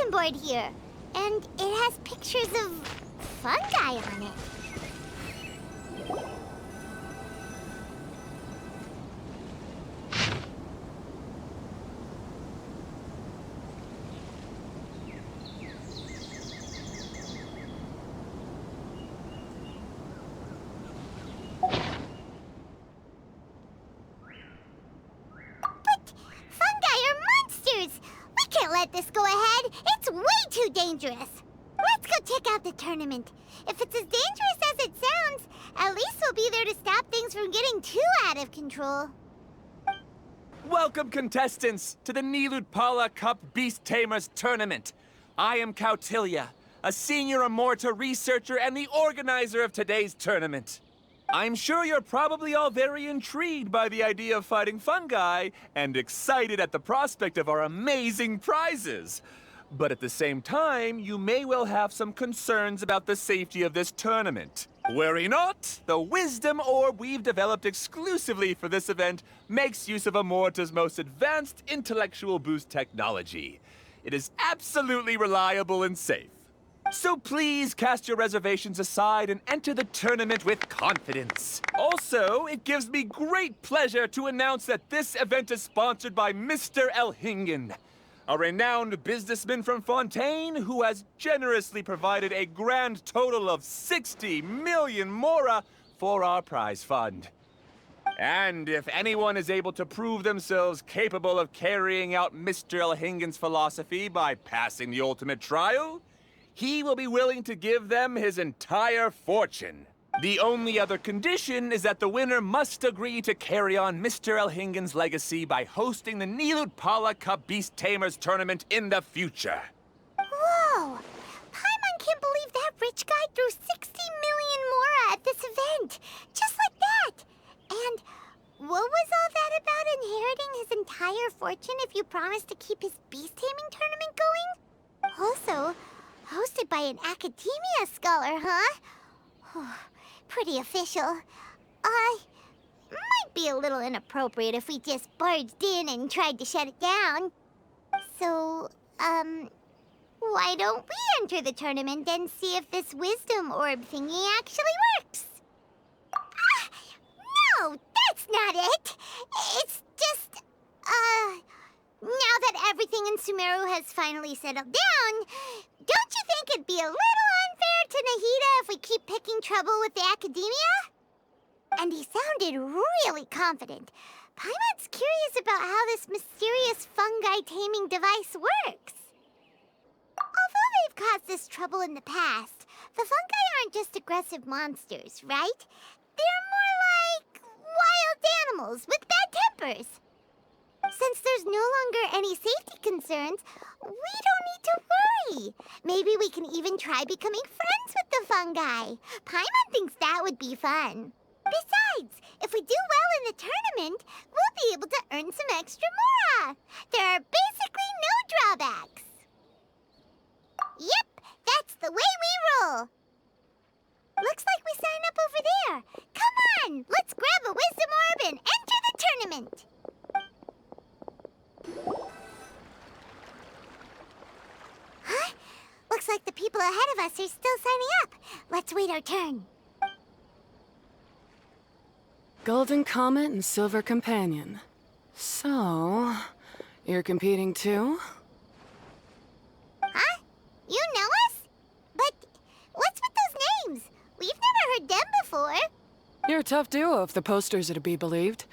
bulletin board here. And it has pictures of fungi on it. We can't let this go ahead. It's way too dangerous. Let's go check out the tournament. If it's as dangerous as it sounds, at least we'll be there to stop things from getting too out of control. Welcome, contestants, to the Nilutpala Cup Beast Tamers Tournament. I am Kautilya, a senior Amorta researcher and the organizer of today's tournament. I'm sure you're probably all very intrigued by the idea of fighting fungi and excited at the prospect of our amazing prizes. But at the same time, you may well have some concerns about the safety of this tournament. Worry not, the wisdom orb we've developed exclusively for this event makes use of Amorta's most advanced intellectual boost technology. It is absolutely reliable and safe. So please cast your reservations aside and enter the tournament with confidence. Also, it gives me great pleasure to announce that this event is sponsored by Mr. Elhingen, a renowned businessman from Fontaine who has generously provided a grand total of 60 million mora for our prize fund. And if anyone is able to prove themselves capable of carrying out Mr. Elhingen's philosophy by passing the ultimate trial, he will be willing to give them his entire fortune. The only other condition is that the winner must agree to carry on Mr. Elhingen's legacy by hosting the Nilutpala Cup Beast Tamers Tournament in the future. Whoa! Paimon can't believe that rich guy threw 60 million mora at this event. Just like that. And what was all that about inheriting his entire fortune if you promised to keep his beast taming tournament going? Also, hosted by an academia scholar, huh? Pretty official. Might be a little inappropriate if we just barged in and tried to shut it down. So, why don't we enter the tournament and see if this wisdom orb thingy actually works? No, that's not it. It's just, now that everything in Sumeru has finally settled down, don't you think it'd be a little unfair to Nahida if we keep picking trouble with the academia? And he sounded really confident. Paimon's curious about how this mysterious fungi taming device works. Although they've caused us trouble in the past, the fungi aren't just aggressive monsters, right? They're more like wild animals with bad tempers. Since there's no longer any safety concerns, we don't need to worry. Maybe we can even try becoming friends with the fungi. Paimon thinks that would be fun. Besides, if we do well in the tournament, we'll be able to earn some extra mora. There are basically no drawbacks. Yep, that's the way we roll. Looks like we sign up over there. Come on, let's grab a wisdom orb and enter the tournament. Huh? Looks like the people ahead of us are still signing up. Let's wait our turn. Golden Comet and Silver Companion. So, you're competing too? Huh? You know us? But what's with those names? We've never heard them before. You're a tough duo if the posters are to be believed.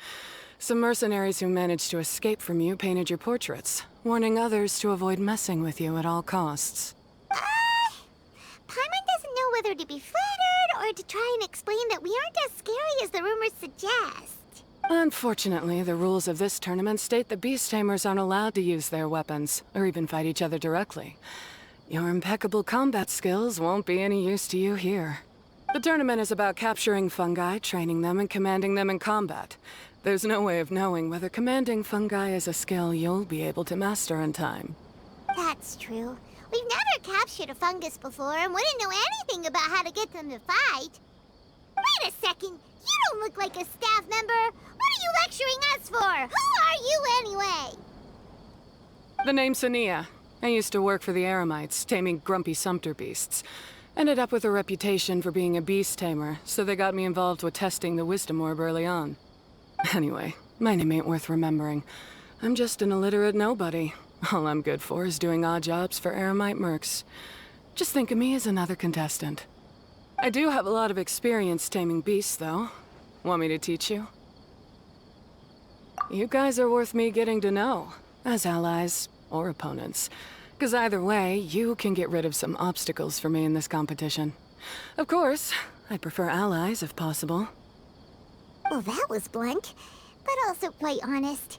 Some mercenaries who managed to escape from you painted your portraits, warning others to avoid messing with you at all costs. Paimon doesn't know whether to be flattered or to try and explain that we aren't as scary as the rumors suggest. Unfortunately, the rules of this tournament state that beast tamers aren't allowed to use their weapons, or even fight each other directly. Your impeccable combat skills won't be any use to you here. The tournament is about capturing fungi, training them, and commanding them in combat. There's no way of knowing whether commanding fungi is a skill you'll be able to master in time. That's true. We've never captured a fungus before and wouldn't know anything about how to get them to fight. Wait a second! You don't look like a staff member! What are you lecturing us for? Who are you anyway? The name's Sania. I used to work for the Eremites, taming grumpy sumpter beasts. Ended up with a reputation for being a beast tamer, so they got me involved with testing the wisdom orb early on. Anyway, my name ain't worth remembering. I'm just an illiterate nobody. All I'm good for is doing odd jobs for Eremite mercs. Just think of me as another contestant. I do have a lot of experience taming beasts, though. Want me to teach you? You guys are worth me getting to know, as allies or opponents. 'Cause either way, you can get rid of some obstacles for me in this competition. Of course, I'd prefer allies if possible. Well, that was blunt, but also quite honest.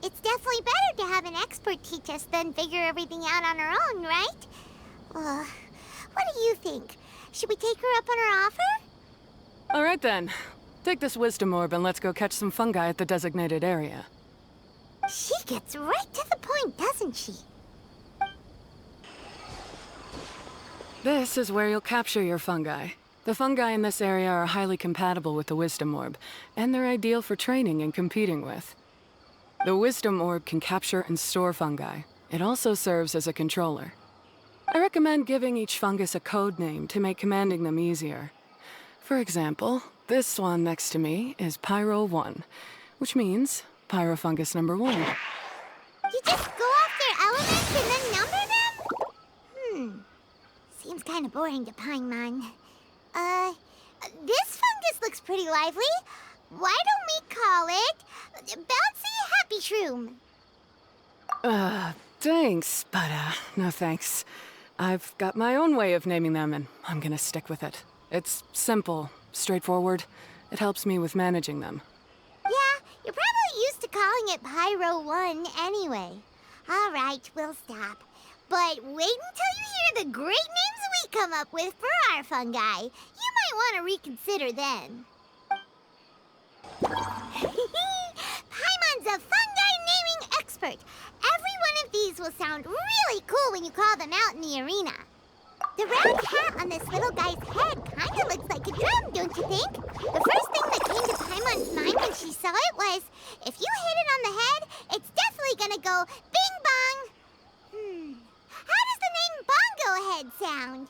It's definitely better to have an expert teach us than figure everything out on our own, right? What do you think? Should we take her up on her offer? All right then. Take this wisdom orb and let's go catch some fungi at the designated area. She gets right to the point, doesn't she? This is where you'll capture your fungi. The fungi in this area are highly compatible with the wisdom orb, and they're ideal for training and competing with. The wisdom orb can capture and store fungi. It also serves as a controller. I recommend giving each fungus a code name to make commanding them easier. For example, this one next to me is Pyro 1, which means Pyrofungus number 1. You just go off their elements and then number them? Seems kind of boring to Paimon. This fungus looks pretty lively. Why don't we call it Bouncy Happy Shroom? Thanks, but no thanks. I've got my own way of naming them, and I'm gonna stick with it. It's simple, straightforward. It helps me with managing them. Yeah, you're probably used to calling it Pyro 1 anyway. All right, we'll stop. But wait until you hear the great names we come up with for our fungi. You might want to reconsider then. Paimon's a fungi naming expert. Every one of these will sound really cool when you call them out in the arena. The round hat on this little guy's head kinda looks like a drum, don't you think? The first thing that came to Paimon's mind when she saw it was, if you hit it on the head, it's definitely gonna go bing bong. How does the name Bongo Head sound?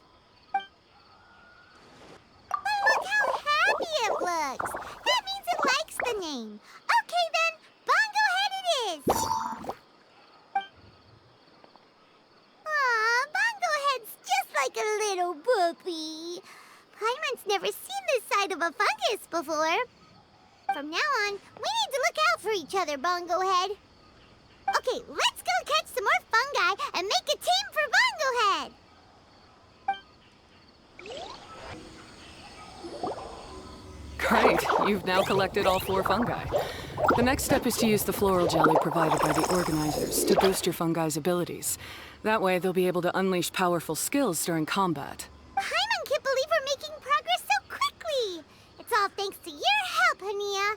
But look how happy it looks. That means it likes the name. Okay then, Bongo Head it is. Aw, Bongo Head's just like a little puppy. Paimon's never seen this side of a fungus before. From now on, we need to look out for each other, Bongo Head. Okay, let's go catch some more fungi and make a team for Bongo Head. Great, you've now collected all 4 fungi. The next step is to use the floral jelly provided by the organizers to boost your fungi's abilities. That way, they'll be able to unleash powerful skills during combat. Paimon can't believe we're making progress so quickly. It's all thanks to your help, Hania.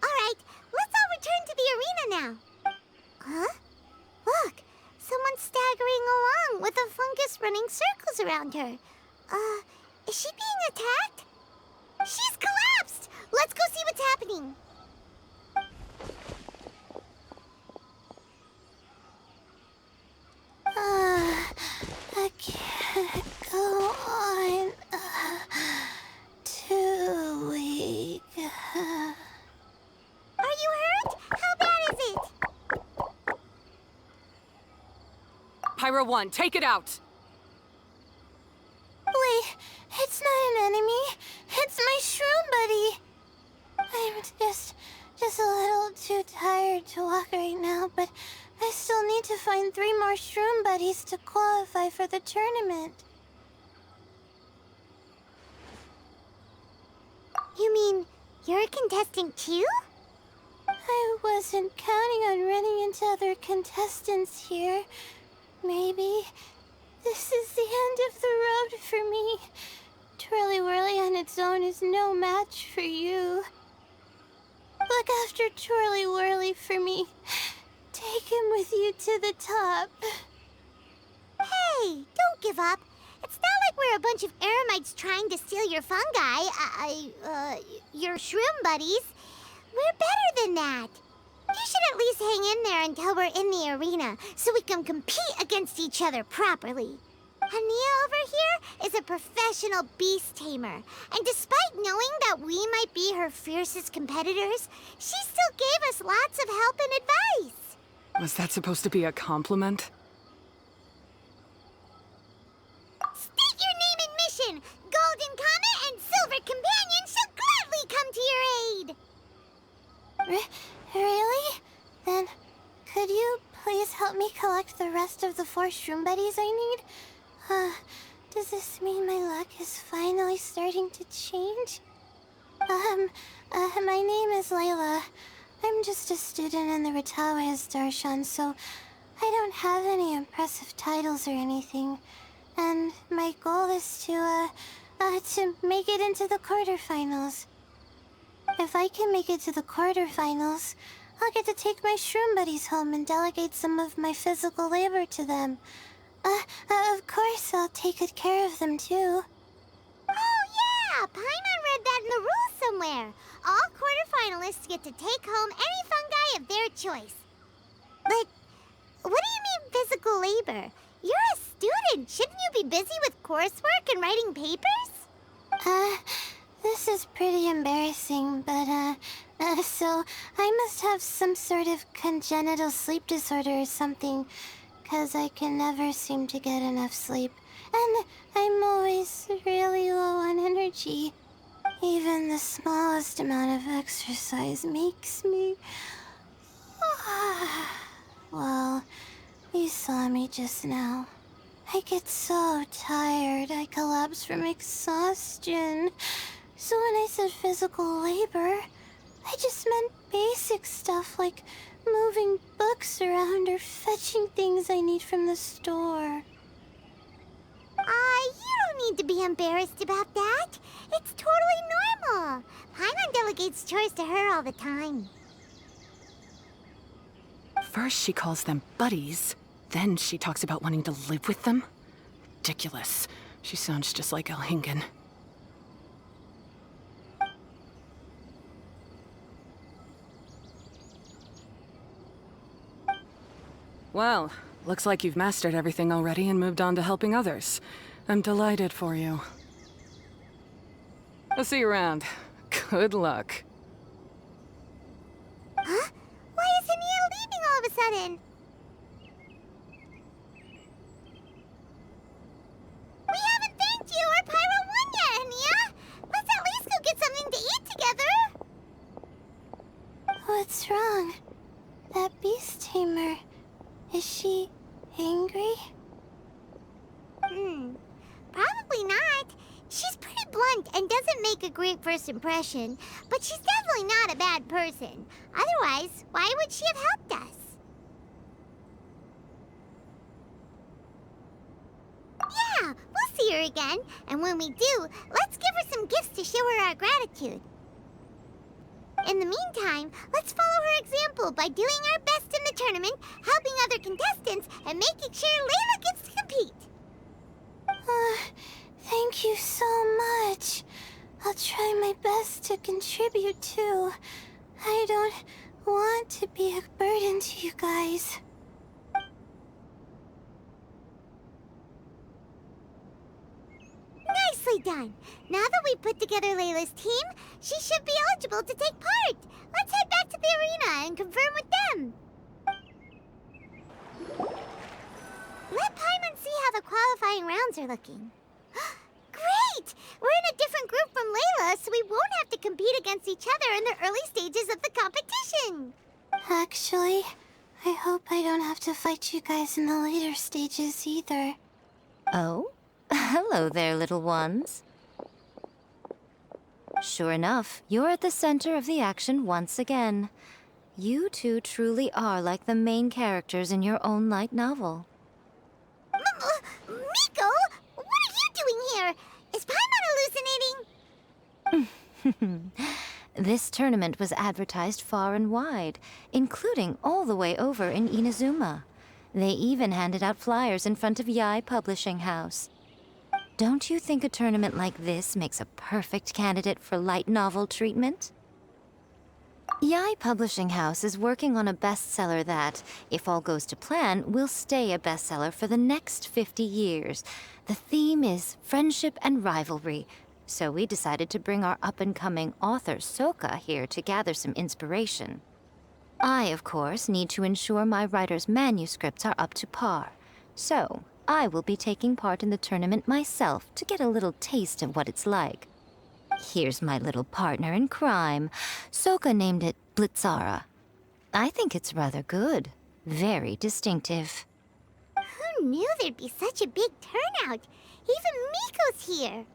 All right, let's all return to the arena now. Huh? Look, someone's staggering along with a fungus running circles around her. Is she being attacked? She's collapsed! Let's go see what's happening. I can't go on. Too weak. Are you hurt? How bad is it? Pyro 1, take it out! Wait, it's not an enemy. It's my shroom buddy. I'm just a little too tired to walk right now, but I still need to find 3 more shroom buddies to qualify for the tournament. You mean you're a contestant too? I wasn't counting on running into other contestants here. Maybe this is the end of the road for me. Twirly Whirly on its own is no match for you. Look after Twirly Whirly for me. Take him with you to the top. Hey, don't give up. It's not like we're a bunch of Eremites trying to steal your fungi. Your shroom buddies. We're better than that. You should at least hang in there until we're in the arena, so we can compete against each other properly. Ania over here is a professional beast tamer, and despite knowing that we might be her fiercest competitors, she still gave us lots of help and advice. Was that supposed to be a compliment? State your name and mission. Golden Comet and Silver Companion shall gladly come to your aid. Really? Then, could you please help me collect the rest of the 4 shroom buddies I need? Does this mean my luck is finally starting to change? My name is Layla. I'm just a student in the Ratawa's Darshan, so I don't have any impressive titles or anything. And my goal is to make it into the quarterfinals. If I can make it to the quarterfinals, I'll get to take my shroom buddies home and delegate some of my physical labor to them. Of course, I'll take good care of them, too. Oh, yeah! Paimon read that in the rules somewhere. All quarterfinalists get to take home any fungi of their choice. But what do you mean physical labor? You're a student. Shouldn't you be busy with coursework and writing papers? This is pretty embarrassing, but, so I must have some sort of congenital sleep disorder or something. 'Cause I can never seem to get enough sleep. And I'm always really low on energy. Even the smallest amount of exercise makes me... Well, you saw me just now. I get so tired, I collapse from exhaustion. So when I said physical labor, I just meant basic stuff like moving books around or fetching things I need from the store. You don't need to be embarrassed about that. It's totally normal. Paimon delegates chores to her all the time. First she calls them buddies, then she talks about wanting to live with them? Ridiculous. She sounds just like Elhingen. Well, looks like you've mastered everything already and moved on to helping others. I'm delighted for you. I'll see you around. Good luck. Huh? Why is Ania leaving all of a sudden? We haven't thanked you or Pyro 1 yet, Ania! Let's at least go get something to eat together! What's wrong? That beast tamer... Is she angry? Probably not. She's pretty blunt and doesn't make a great first impression, but she's definitely not a bad person. Otherwise, why would she have helped us? Yeah, we'll see her again, and when we do, let's give her some gifts to show her our gratitude. In the meantime, let's follow her example by doing our best in the tournament, helping other contestants, and making sure Layla gets to compete. Thank you so much. I'll try my best to contribute too. I don't want to be a burden to you guys. Nicely done. Now that we've put together Layla's team, she should be eligible to take part. Let's head back to the arena and confirm with them. Let Paimon see how the qualifying rounds are looking. Great! We're in a different group from Layla, so we won't have to compete against each other in the early stages of the competition. Actually, I hope I don't have to fight you guys in the later stages either. Oh? Hello there, little ones. Sure enough, you're at the center of the action once again. You two truly are like the main characters in your own light novel. Miko? What are you doing here? Is Paimon hallucinating? This tournament was advertised far and wide, including all the way over in Inazuma. They even handed out flyers in front of Yae Publishing House. Don't you think a tournament like this makes a perfect candidate for light novel treatment? Yai Publishing House is working on a bestseller that, if all goes to plan, will stay a bestseller for the next 50 years. The theme is friendship and rivalry, so we decided to bring our up-and-coming author, Soka, here to gather some inspiration. I, of course, need to ensure my writer's manuscripts are up to par. So, I will be taking part in the tournament myself to get a little taste of what it's like. Here's my little partner in crime. Soka named it Blitzara. I think it's rather good. Very distinctive. Who knew there'd be such a big turnout? Even Miko's here.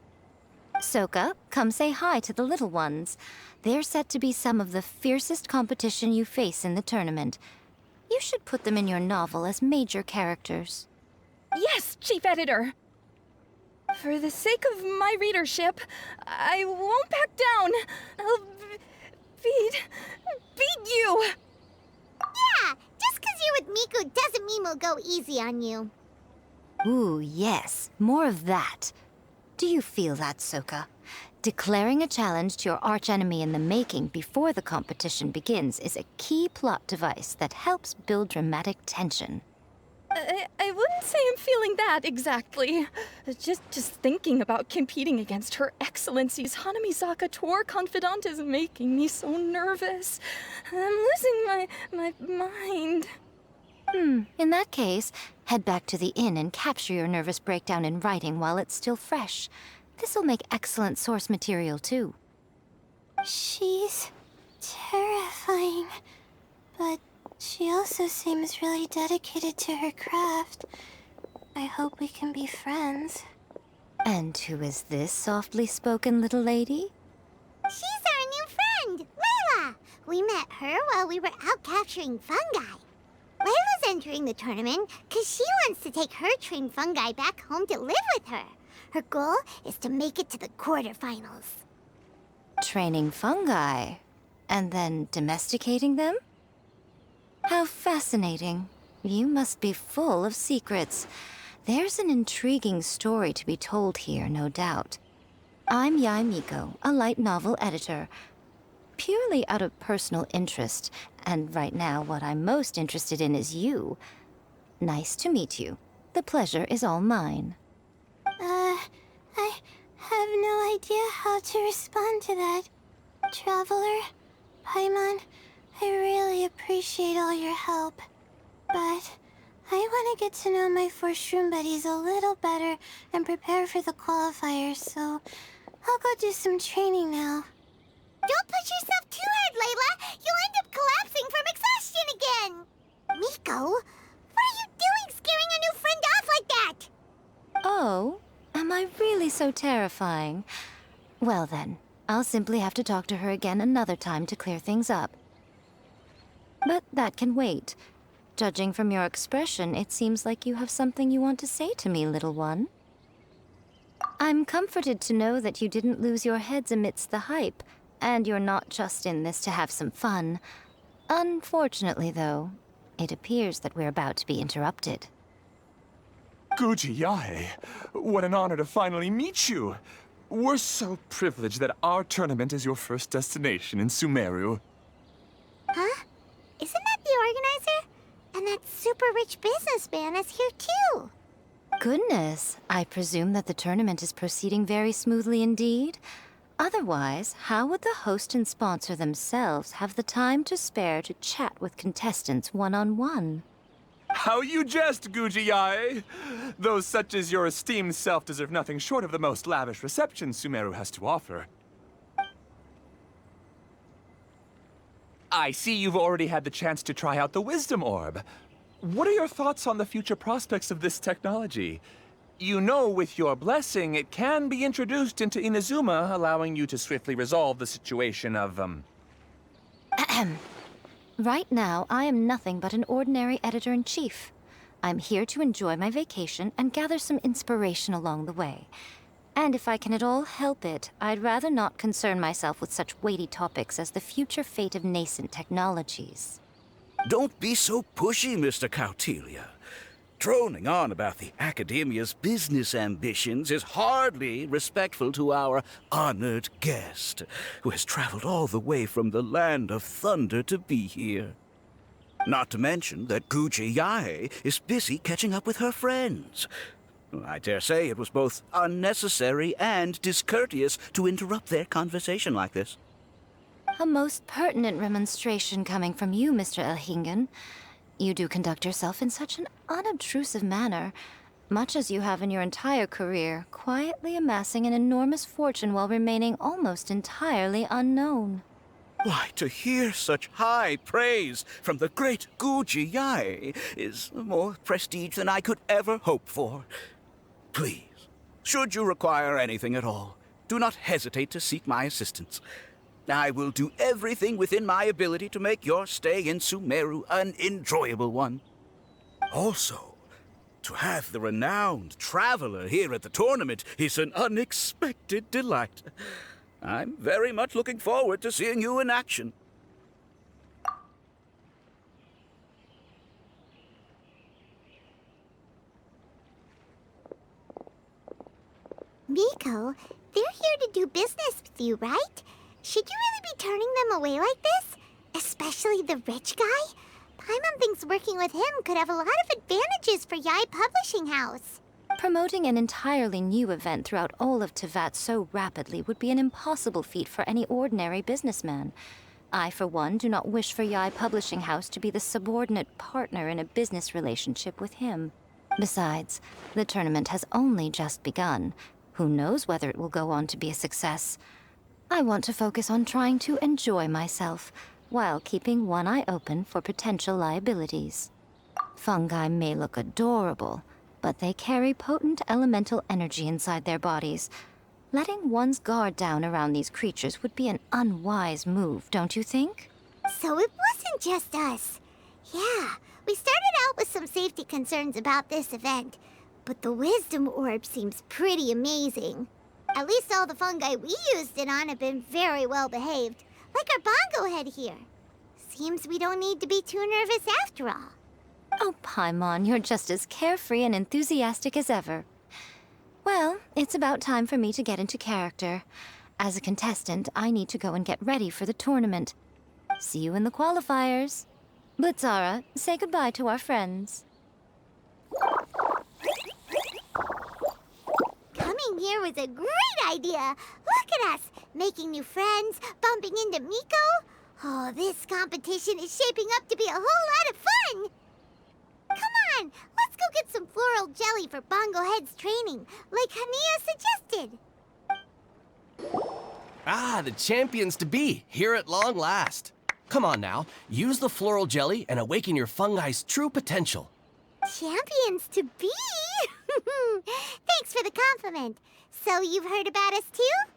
Soka, come say hi to the little ones. They're set to be some of the fiercest competition you face in the tournament. You should put them in your novel as major characters. Yes, Chief Editor. For the sake of my readership, I won't back down. I'll beat you. Yeah, just 'cause you're with Miko doesn't mean we'll go easy on you. Ooh, yes. More of that. Do you feel that, Soka? Declaring a challenge to your archenemy in the making before the competition begins is a key plot device that helps build dramatic tension. I wouldn't say I'm feeling that exactly. Just thinking about competing against Her Excellency's Hanamizaka tour confidant is making me so nervous. I'm losing my mind. In that case, head back to the inn and capture your nervous breakdown in writing while it's still fresh. This'll make excellent source material, too. She's terrifying, but she also seems really dedicated to her craft. I hope we can be friends. And who is this softly spoken little lady? She's our new friend, Layla. We met her while we were out capturing fungi. Layla's entering the tournament because she wants to take her trained fungi back home to live with her. Her goal is to make it to the quarterfinals. Training fungi, and then domesticating them? How fascinating. You must be full of secrets. There's an intriguing story to be told here, no doubt. I'm Yai Miko, a light novel editor. Purely out of personal interest, and right now what I'm most interested in is you. Nice to meet you. The pleasure is all mine. I have no idea how to respond to that. Traveler, Paimon, I really appreciate all your help. But I want to get to know my 4 shroom buddies a little better and prepare for the qualifiers, so I'll go do some training now. Don't push yourself too hard, Layla! You'll end up collapsing from exhaustion again! Miko, what are you doing scaring a new friend off like that? Oh, am I really so terrifying? Well then, I'll simply have to talk to her again another time to clear things up. But that can wait. Judging from your expression, it seems like you have something you want to say to me, little one. I'm comforted to know that you didn't lose your heads amidst the hype, and you're not just in this to have some fun. Unfortunately, though, it appears that we're about to be interrupted. Guji Yae, what an honor to finally meet you. We're so privileged that our tournament is your first destination in Sumeru. Huh? Isn't that the organizer? And that super rich businessman is here too. Goodness, I presume that the tournament is proceeding very smoothly indeed. Otherwise, how would the host and sponsor themselves have the time to spare to chat with contestants one-on-one? How you jest, Guji Yae! Those such as your esteemed self deserve nothing short of the most lavish reception Sumeru has to offer. I see you've already had the chance to try out the Wisdom Orb. What are your thoughts on the future prospects of this technology? You know, with your blessing, it can be introduced into Inazuma, allowing you to swiftly resolve the situation of, Right now, I am nothing but an ordinary editor-in-chief. I'm here to enjoy my vacation and gather some inspiration along the way. And if I can at all help it, I'd rather not concern myself with such weighty topics as the future fate of nascent technologies. Don't be so pushy, Mr. Kautelia. Droning on about the Academia's business ambitions is hardly respectful to our honored guest, who has traveled all the way from the land of thunder to be here. Not to mention that Guji Yae is busy catching up with her friends. I dare say it was both unnecessary and discourteous to interrupt their conversation like this. A most pertinent remonstration coming from you, Mr. Elhingen. You do conduct yourself in such an unobtrusive manner, much as you have in your entire career, quietly amassing an enormous fortune while remaining almost entirely unknown. Why, to hear such high praise from the great Guji Yae is more prestige than I could ever hope for. Please, should you require anything at all, do not hesitate to seek my assistance. I will do everything within my ability to make your stay in Sumeru an enjoyable one. Also, to have the renowned traveler here at the tournament is an unexpected delight. I'm very much looking forward to seeing you in action. Miko, they're here to do business with you, right? Should you really be turning them away like this? Especially the rich guy? Paimon thinks working with him could have a lot of advantages for Yae Publishing House. Promoting an entirely new event throughout all of Teyvat so rapidly would be an impossible feat for any ordinary businessman. I, for one, do not wish for Yae Publishing House to be the subordinate partner in a business relationship with him. Besides, the tournament has only just begun. Who knows whether it will go on to be a success? I want to focus on trying to enjoy myself, while keeping one eye open for potential liabilities. Fungi may look adorable, but they carry potent elemental energy inside their bodies. Letting one's guard down around these creatures would be an unwise move, don't you think? So it wasn't just us. Yeah, we started out with some safety concerns about this event, but the wisdom orb seems pretty amazing. At least all the fungi we used it on have been very well behaved, like our bongo head here. Seems we don't need to be too nervous after all. Oh, Paimon, you're just as carefree and enthusiastic as ever. Well, it's about time for me to get into character. As a contestant, I need to go and get ready for the tournament. See you in the qualifiers. Blitzara, say goodbye to our friends. Coming here was a great idea. Look at us, making new friends, bumping into Miko. Oh, this competition is shaping up to be a whole lot of fun. Come on, let's go get some floral jelly for Bongo Head's training, like Hania suggested. Ah, the champions to be, here at long last. Come on now, use the floral jelly and awaken your fungi's true potential. Champions to be? Thanks for the compliment. So you've heard about us too?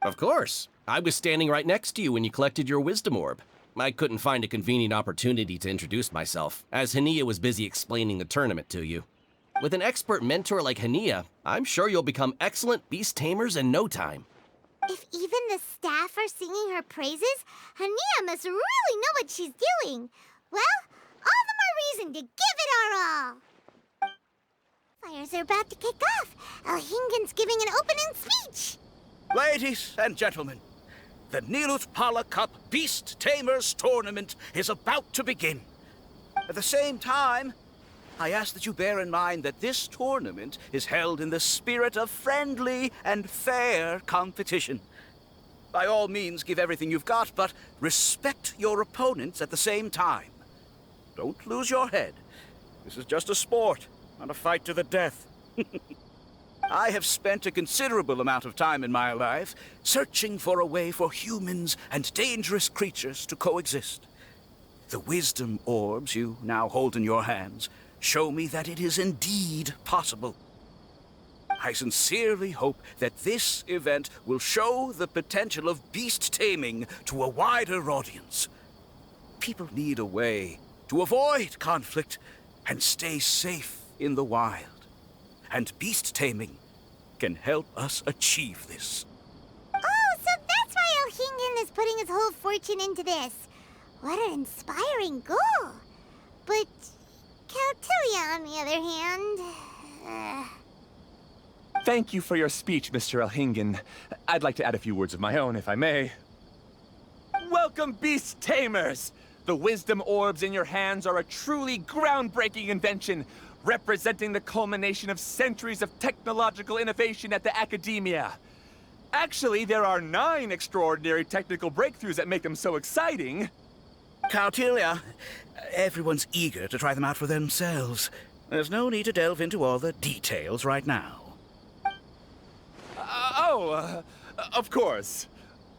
Of course. I was standing right next to you when you collected your wisdom orb. I couldn't find a convenient opportunity to introduce myself, as Hania was busy explaining the tournament to you. With an expert mentor like Hania, I'm sure you'll become excellent beast tamers in no time. If even the staff are singing her praises, Hania must really know what she's doing. Well, all the more reason to give it our all. Fires are about to kick off. Elhingen's giving an opening speech. Ladies and gentlemen, the Nilut Pala Cup Beast Tamers Tournament is about to begin. At the same time, I ask that you bear in mind that this tournament is held in the spirit of friendly and fair competition. By all means, give everything you've got, but respect your opponents at the same time. Don't lose your head. This is just a sport, not a fight to the death. I have spent a considerable amount of time in my life searching for a way for humans and dangerous creatures to coexist. The wisdom orbs you now hold in your hands show me that it is indeed possible. I sincerely hope that this event will show the potential of beast taming to a wider audience. People need a way to avoid conflict and stay safe in the wild. And beast taming can help us achieve this. Oh, so that's why Elhingen is putting his whole fortune into this. What an inspiring goal. But Caltilia, on the other hand... Thank you for your speech, Mr. Elhingen. I'd like to add a few words of my own, if I may. Welcome, Beast Tamers! The wisdom orbs in your hands are a truly groundbreaking invention, representing the culmination of centuries of technological innovation at the academia. Actually, there are 9 extraordinary technical breakthroughs that make them so exciting. Caltilia, everyone's eager to try them out for themselves. There's no need to delve into all the details right now. Of course.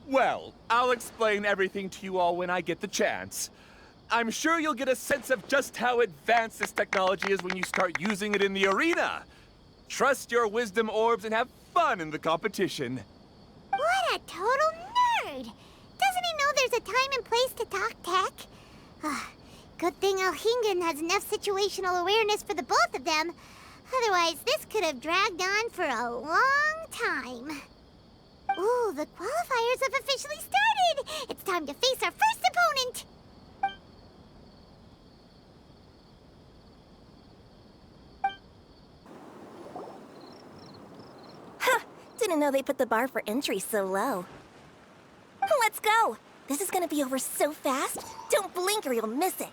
Well, I'll explain everything to you all when I get the chance. I'm sure you'll get a sense of just how advanced this technology is when you start using it in the arena. Trust your wisdom orbs and have fun in the competition. What a total nerd! Doesn't he know there's a time and place to talk tech? Good thing Elhingen has enough situational awareness for the both of them. Otherwise, this could have dragged on for a long time. Ooh, the qualifiers have officially started! It's time to face our first opponent! Didn't know they put the bar for entry so low. Let's go! This is gonna be over so fast. Don't blink or you'll miss it.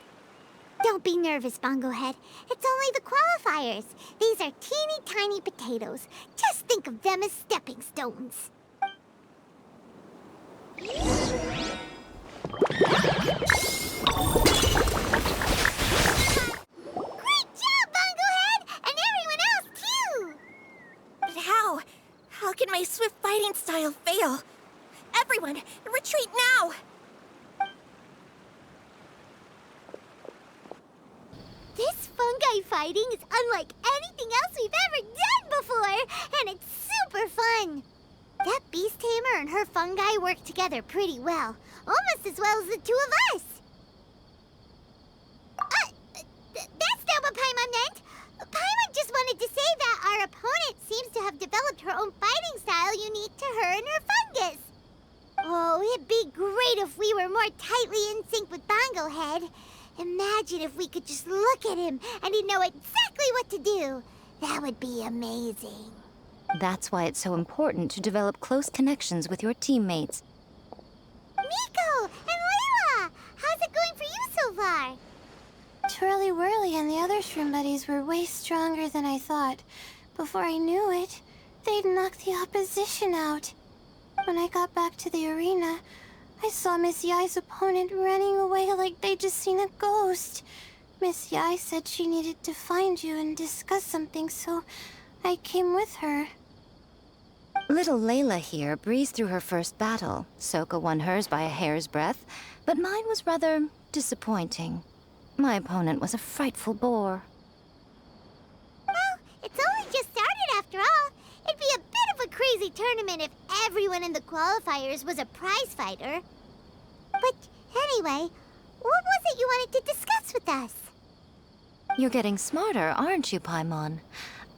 Don't be nervous, Bongo Head. It's only the qualifiers. These are teeny tiny potatoes. Just think of them as stepping stones. Great job, Bongo Head! And everyone else, too! But how? How can my swift fighting style fail? Everyone, retreat now! This fungi fighting is unlike anything else we've ever done before, and it's super fun. That beast tamer and her fungi work together pretty well, almost as well as the two of us. That's not what Paimon meant. Paimon just wanted to say that our opponent seems to have developed her own fighting style unique to her and her fungus. Oh, it'd be great if we were more tightly in sync with Bongo Head. Imagine if we could just look at him and he'd know exactly what to do. That would be amazing. That's why it's so important to develop close connections with your teammates. Miko and Layla! How's it going for you so far? Twirly Whirly and the other shroom buddies were way stronger than I thought. Before I knew it, they'd knocked the opposition out. When I got back to the arena, I saw Miss Yai's opponent running away like they'd just seen a ghost. Miss Yai said she needed to find you and discuss something, so I came with her. Little Layla here breezed through her first battle. Soka won hers by a hair's breadth, but mine was rather disappointing. My opponent was a frightful bore. Well, it's only just started after all. It'd be a bit of a crazy tournament if everyone in the qualifiers was a prize fighter. But anyway, what was it you wanted to discuss with us? You're getting smarter, aren't you, Paimon?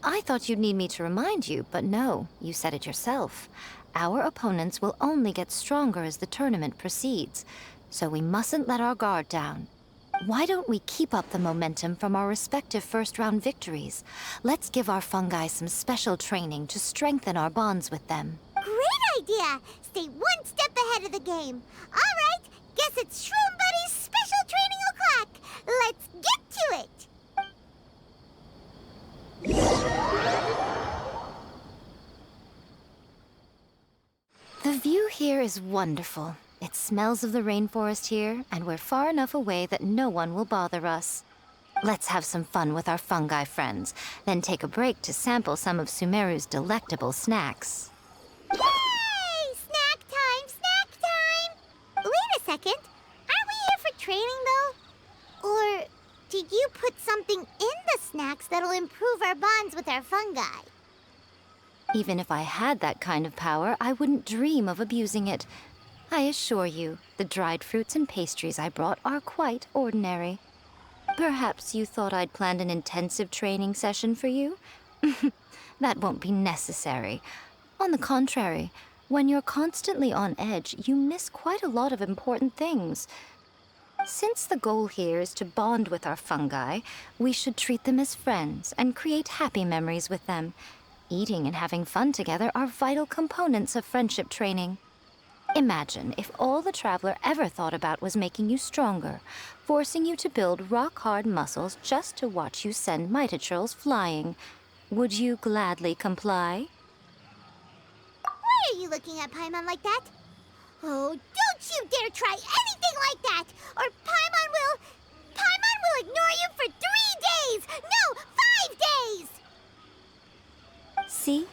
I thought you'd need me to remind you, but no, you said it yourself. Our opponents will only get stronger as the tournament proceeds, so we mustn't let our guard down. Why don't we keep up the momentum from our respective first-round victories? Let's give our fungi some special training to strengthen our bonds with them. Great idea! Stay one step ahead of the game. All right, guess it's Shroom Buddy's special training o'clock. Let's get to it! The view here is wonderful. It smells of the rainforest here, and we're far enough away that no one will bother us. Let's have some fun with our fungi friends, then take a break to sample some of Sumeru's delectable snacks. Yay! Snack time! Snack time! Wait a second. Aren't we here for training, though? Or did you put something in the snacks that'll improve our bonds with our fungi? Even if I had that kind of power, I wouldn't dream of abusing it. I assure you, the dried fruits and pastries I brought are quite ordinary. Perhaps you thought I'd planned an intensive training session for you? That won't be necessary. On the contrary, when you're constantly on edge, you miss quite a lot of important things. Since the goal here is to bond with our fungi, we should treat them as friends and create happy memories with them. Eating and having fun together are vital components of friendship training. Imagine if all the Traveler ever thought about was making you stronger, forcing you to build rock-hard muscles just to watch you send Mitaturals flying. Would you gladly comply? Why are you looking at Paimon like that? Oh, don't you dare try anything like that! Or Paimon will ignore you for 3 days! No, 5 days! See?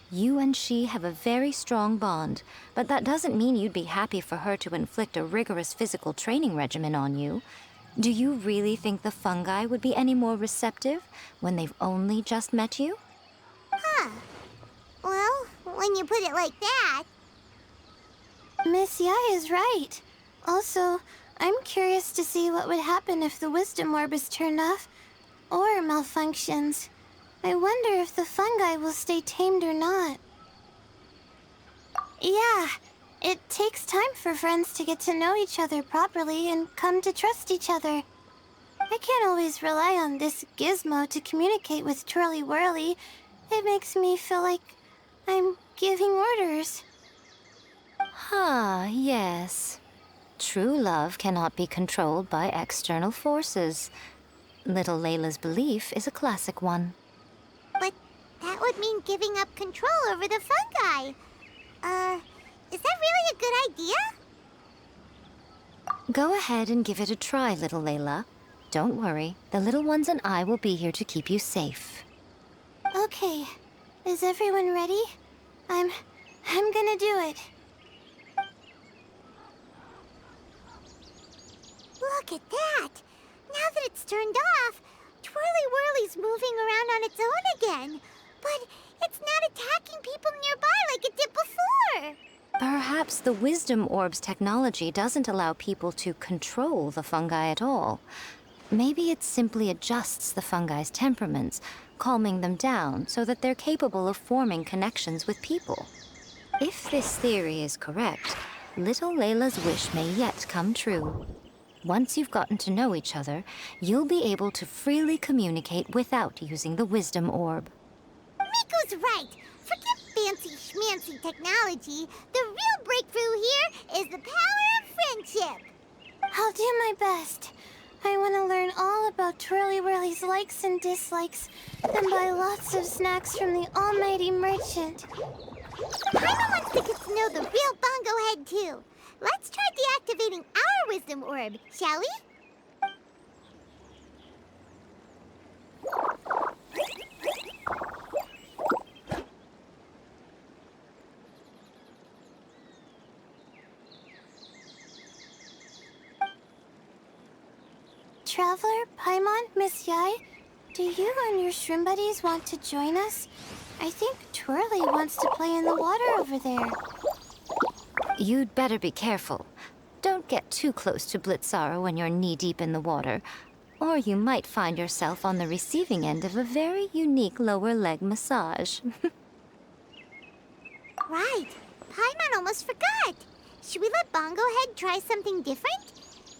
You and she have a very strong bond, but that doesn't mean you'd be happy for her to inflict a rigorous physical training regimen on you. Do you really think the fungi would be any more receptive when they've only just met you? Huh. Well, when you put it like that... Miss Yai is right. Also, I'm curious to see what would happen if the wisdom orb is turned off or malfunctions. I wonder if the fungi will stay tamed or not. Yeah, it takes time for friends to get to know each other properly and come to trust each other. I can't always rely on this gizmo to communicate with Twirly Whirly. It makes me feel like I'm giving orders. Ah, yes. True love cannot be controlled by external forces. Little Layla's belief is a classic one. But that would mean giving up control over the fungi. Is that really a good idea? Go ahead and give it a try, little Layla. Don't worry, the little ones and I will be here to keep you safe. Okay, is everyone ready? I'm gonna do it. Look at that! Now that it's turned off, Twirly Whirly's moving around on its own again. But it's not attacking people nearby like it did before. Perhaps the Wisdom Orb's technology doesn't allow people to control the fungi at all. Maybe it simply adjusts the fungi's temperaments, calming them down so that they're capable of forming connections with people. If this theory is correct, little Layla's wish may yet come true. Once you've gotten to know each other, you'll be able to freely communicate without using the Wisdom Orb. Miko's right. Forget fancy schmancy technology. The real breakthrough here is the power of friendship. I'll do my best. I want to learn all about Twirly Whirly's likes and dislikes, then buy lots of snacks from the almighty merchant. Paimon wants to get to know the real Bongo Head, too. Let's try deactivating our Wisdom Orb, shall we? Traveler, Paimon, Miss Yai, do you and your shrimp buddies want to join us? I think Twirly wants to play in the water over there. You'd better be careful. Don't get too close to Blitzara when you're knee-deep in the water, or you might find yourself on the receiving end of a very unique lower leg massage. Right. Paimon almost forgot. Should we let Bongo Head try something different?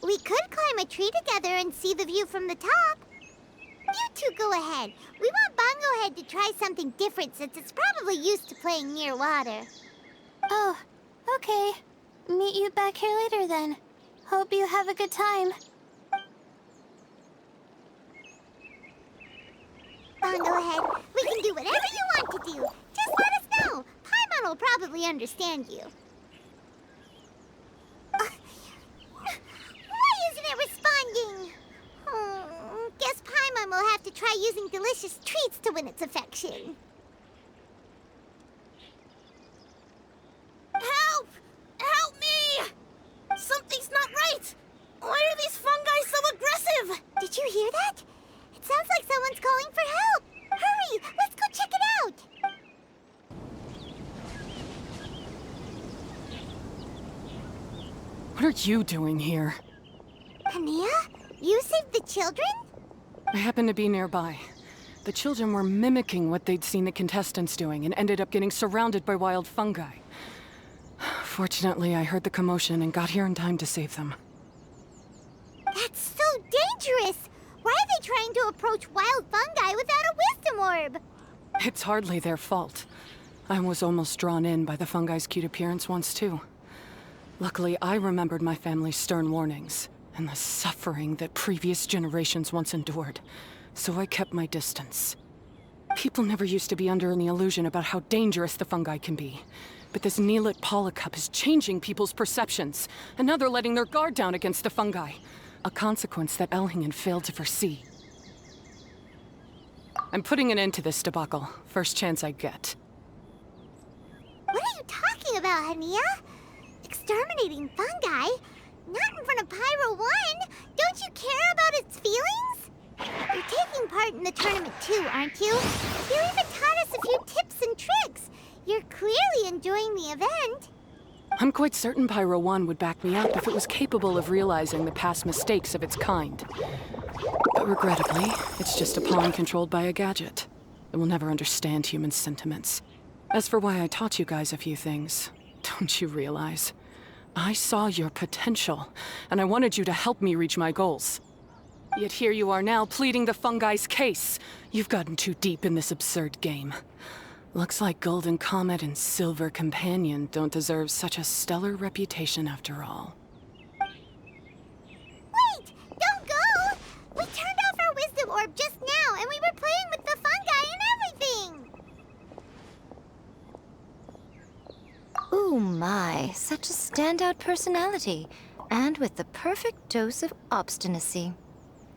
We could climb a tree together and see the view from the top. You two go ahead. We want Bongo Head to try something different since it's probably used to playing near water. Oh, okay. Meet you back here later then. Hope you have a good time. Bongo Head, we can do whatever you want to do. Just let us know. Paimon will probably understand you. Why isn't it responding? Guess Paimon will have to try using delicious treats to win its affection. Help! Help me! Something's not right! Why are these fungi so aggressive? Did you hear that? It sounds like someone's calling for help. Hurry, let's go check it out. What are you doing here? Hania, you saved the children? I happened to be nearby. The children were mimicking what they'd seen the contestants doing and ended up getting surrounded by wild fungi. Fortunately, I heard the commotion and got here in time to save them. dangerous! Why are they trying to approach wild fungi without a wisdom orb? It's hardly their fault. I was almost drawn in by the fungi's cute appearance once, too. Luckily, I remembered my family's stern warnings and the suffering that previous generations once endured, so I kept my distance. People never used to be under any illusion about how dangerous the fungi can be. But this Neelut Polycup is changing people's perceptions, and now they're letting their guard down against the fungi. A consequence that Elhingen failed to foresee. I'm putting an end to this debacle, first chance I get. What are you talking about, Hania? Exterminating fungi? Not in front of Pyro 1! Don't you care about its feelings? You're taking part in the tournament too, aren't you? You even taught us a few tips and tricks. You're clearly enjoying the event. I'm quite certain Pyro 1 would back me up if it was capable of realizing the past mistakes of its kind. But regrettably, it's just a pawn controlled by a gadget. It will never understand human sentiments. As for why I taught you guys a few things, don't you realize? I saw your potential, and I wanted you to help me reach my goals. Yet here you are now pleading the fungi's case. You've gotten too deep in this absurd game. Looks like Golden Comet and Silver Companion don't deserve such a stellar reputation after all. Wait! Don't go! We turned off our wisdom orb just now, and we were playing with the fungi and everything! Ooh my, such a standout personality, and with the perfect dose of obstinacy.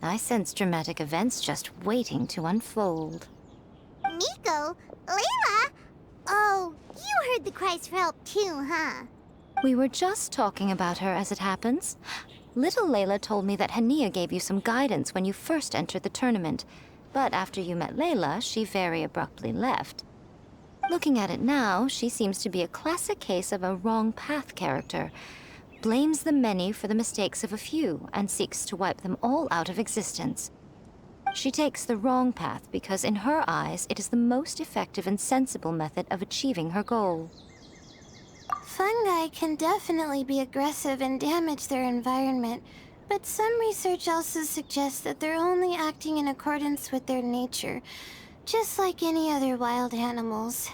I sense dramatic events just waiting to unfold. Nico? Layla? Oh, you heard the cries for help too, huh? We were just talking about her as it happens. Little Layla told me that Hania gave you some guidance when you first entered the tournament, but after you met Layla, she very abruptly left. Looking at it now, she seems to be a classic case of a wrong path character. Blames the many for the mistakes of a few and seeks to wipe them all out of existence. She takes the wrong path because in her eyes it is the most effective and sensible method of achieving her goal. Fungi can definitely be aggressive and damage their environment, but some research also suggests that they're only acting in accordance with their nature, just like any other wild animals.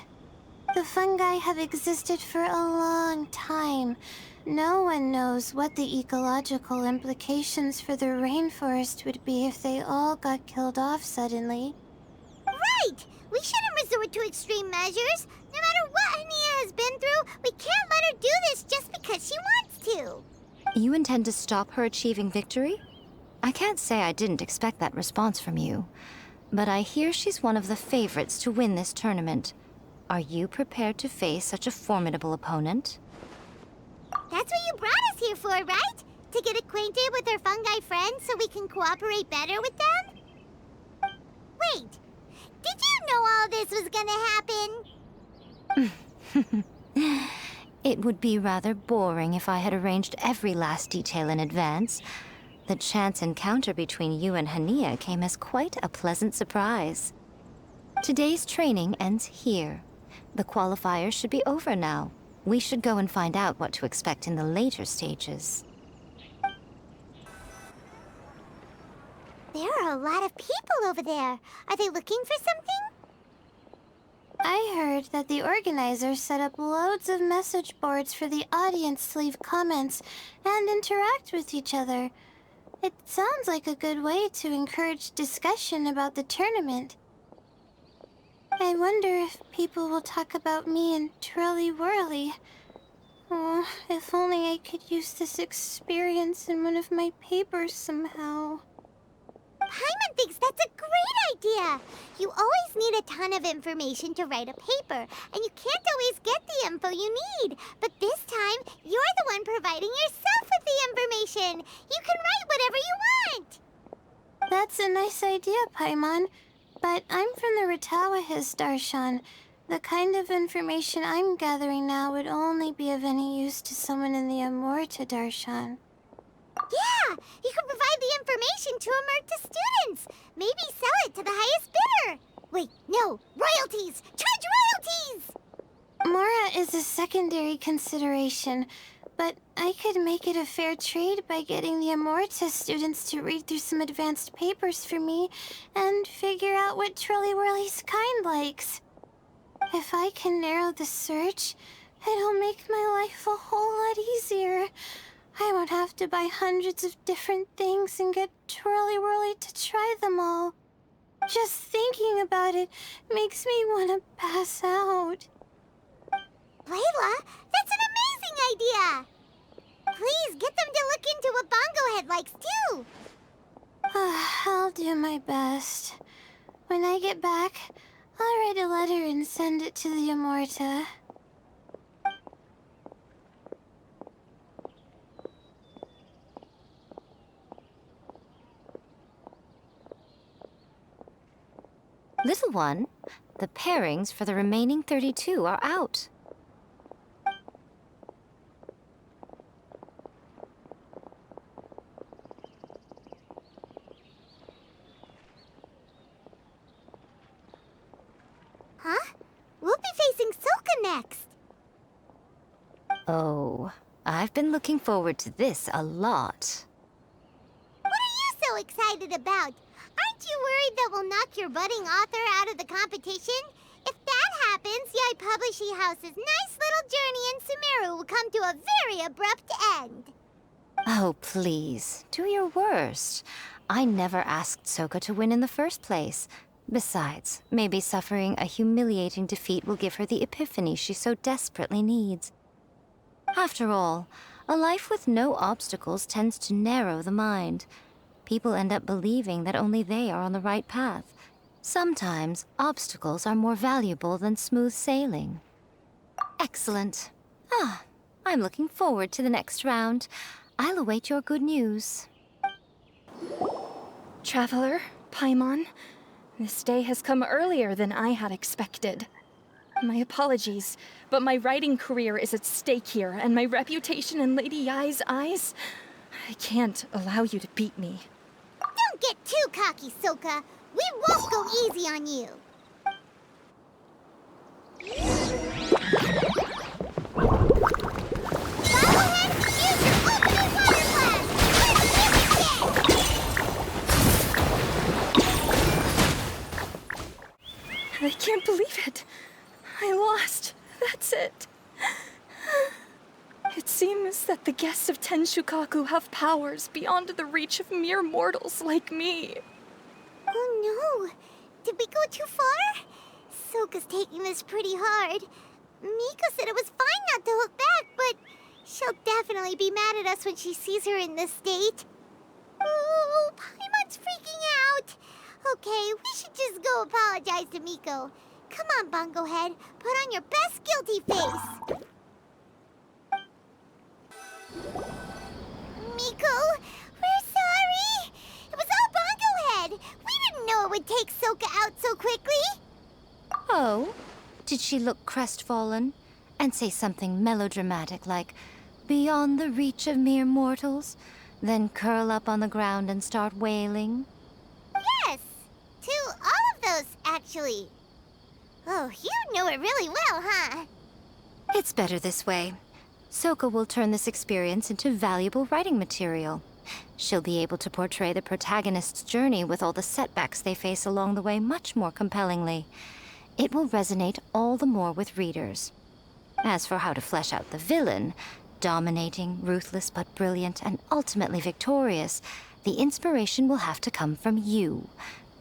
The fungi have existed for a long time. No one knows what the ecological implications for the rainforest would be if they all got killed off suddenly. Right! We shouldn't resort to extreme measures. No matter what Hania has been through, we can't let her do this just because she wants to. You intend to stop her achieving victory? I can't say I didn't expect that response from you, but I hear she's one of the favorites to win this tournament. Are you prepared to face such a formidable opponent? That's what you brought us here for, right? To get acquainted with our fungi friends so we can cooperate better with them? Wait, did you know all this was gonna happen? It would be rather boring if I had arranged every last detail in advance. The chance encounter between you and Hania came as quite a pleasant surprise. Today's training ends here. The qualifiers should be over now. We should go and find out what to expect in the later stages. There are a lot of people over there. Are they looking for something? I heard that the organizers set up loads of message boards for the audience to leave comments and interact with each other. It sounds like a good way to encourage discussion about the tournament. I wonder if people will talk about me and Twirly Whirly. Oh, if only I could use this experience in one of my papers somehow. Paimon thinks that's a great idea. You always need a ton of information to write a paper, and you can't always get the info you need. But this time, you're the one providing yourself with the information. You can write whatever you want. That's a nice idea, Paimon. But I'm from the Ratawahis, Darshan. The kind of information I'm gathering now would only be of any use to someone in the Amurta, Darshan. Yeah, you can provide the information to Amurta students. Maybe sell it to the highest bidder. Wait, no, royalties! Charge royalties! Mora is a secondary consideration, but I could make it a fair trade by getting the Amorta students to read through some advanced papers for me and figure out what Twirly Whirly's kind likes. If I can narrow the search, it'll make my life a whole lot easier. I won't have to buy hundreds of different things and get Twirly Whirly to try them all. Just thinking about it makes me want to pass out. Layla, that's an amazing idea! Please get them to look into what Bongo Head likes too! I'll do my best. When I get back, I'll write a letter and send it to the Amorta. Little one, the pairings for the remaining 32 are out. Huh? We'll be facing Soka next! Oh, I've been looking forward to this a lot. What are you so excited about? Aren't you worried that we'll knock your budding author out of the competition? If that happens, Yai Publishing House's nice little journey in Sumeru will come to a very abrupt end. Oh, please, do your worst. I never asked Soka to win in the first place. Besides, maybe suffering a humiliating defeat will give her the epiphany she so desperately needs. After all, a life with no obstacles tends to narrow the mind. People end up believing that only they are on the right path. Sometimes, obstacles are more valuable than smooth sailing. Excellent. I'm looking forward to the next round. I'll await your good news. Traveler, Paimon, this day has come earlier than I had expected. My apologies, but my writing career is at stake here, and my reputation in Lady Yai's eyes... I can't allow you to beat me. Don't get too cocky, Soka. We won't go easy on you. Bobblehead, use your ultimate water blast! I can't believe it. I lost. That's it. It seems that the guests of Tenshukaku have powers beyond the reach of mere mortals like me. Oh no! Did we go too far? Soka's taking this pretty hard. Miko said it was fine not to look back, but she'll definitely be mad at us when she sees her in this state. Oh, Paimon's freaking out. Okay, we should just go apologize to Miko. Come on, Bungo Head. Put on your best guilty face. Miko, we're sorry. It was all Bungo Head. We didn't know it would take Soka out so quickly. Oh? Did she look crestfallen and say something melodramatic like, "Beyond the reach of mere mortals," then curl up on the ground and start wailing? Yes, to all of those, actually. Oh, you know it really well, huh? It's better this way. Soka will turn this experience into valuable writing material. She'll be able to portray the protagonist's journey with all the setbacks they face along the way much more compellingly. It will resonate all the more with readers. As for how to flesh out the villain, dominating, ruthless but brilliant, and ultimately victorious, the inspiration will have to come from you.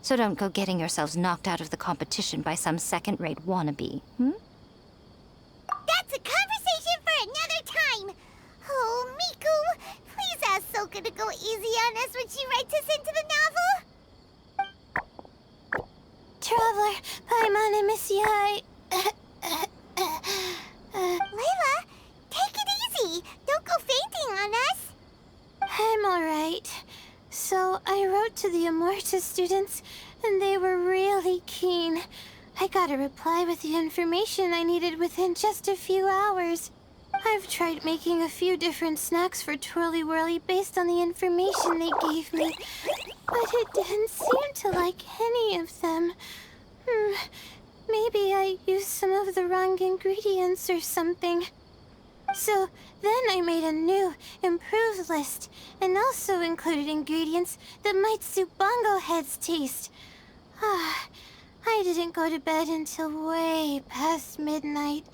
So don't go getting yourselves knocked out of the competition by some second-rate wannabe, That's a conversation for another time. Oh, Miku, please ask Soka to go easy on us when she writes us into the novel. Traveler, Paimon, I miss you. Layla, take it easy. Don't go fainting on us. I'm alright. So I wrote to the Amorta students, and they were really keen. I got a reply with the information I needed within just a few hours. I've tried making a few different snacks for Twirly Whirly based on the information they gave me, but it didn't seem to like any of them. Maybe I used some of the wrong ingredients or something. So then I made a new, improved list, and also included ingredients that might suit bongo head's taste. I didn't go to bed until way past midnight,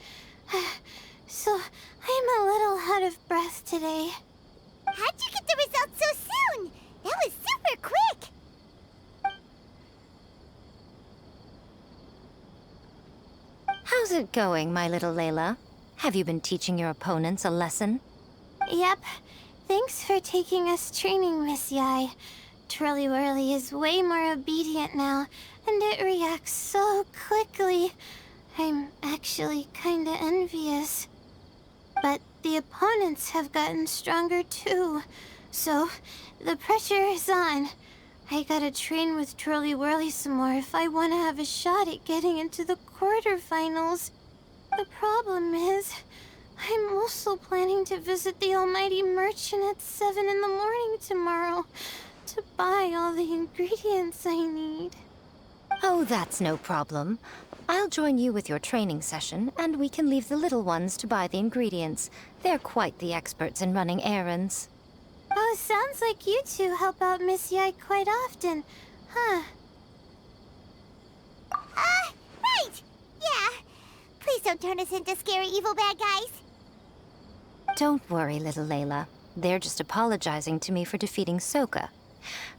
so I'm a little out of breath today. How'd you get the results so soon? That was super quick. How's it going, my little Layla? Have you been teaching your opponents a lesson? Yep. Thanks for taking us training, Miss Yai. Twirly Whirly is way more obedient now, and it reacts so quickly. I'm actually kinda envious. But the opponents have gotten stronger too, so the pressure is on. I gotta train with Twirly Whirly some more if I want to have a shot at getting into the quarterfinals. The problem is, I'm also planning to visit the Almighty Merchant at 7 in the morning tomorrow to buy all the ingredients I need. Oh, that's no problem. I'll join you with your training session, and we can leave the little ones to buy the ingredients. They're quite the experts in running errands. Oh, sounds like you two help out Miss Yai quite often, huh? Right. Yeah. Please don't turn us into scary evil bad guys. Don't worry, little Layla. They're just apologizing to me for defeating Sokka.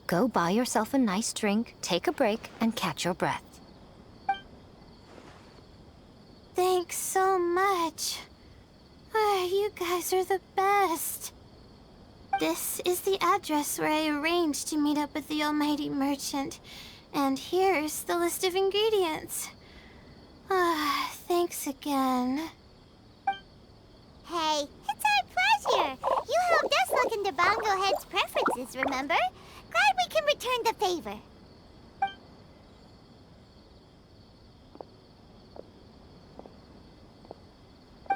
Go buy yourself a nice drink, take a break, and catch your breath. Thanks so much. You guys are the best. This is the address where I arranged to meet up with the Almighty Merchant. And here's the list of ingredients. Thanks again. Hey, it's our pleasure. You helped us look into Bongo Head's preferences, remember? Glad we can return the favor.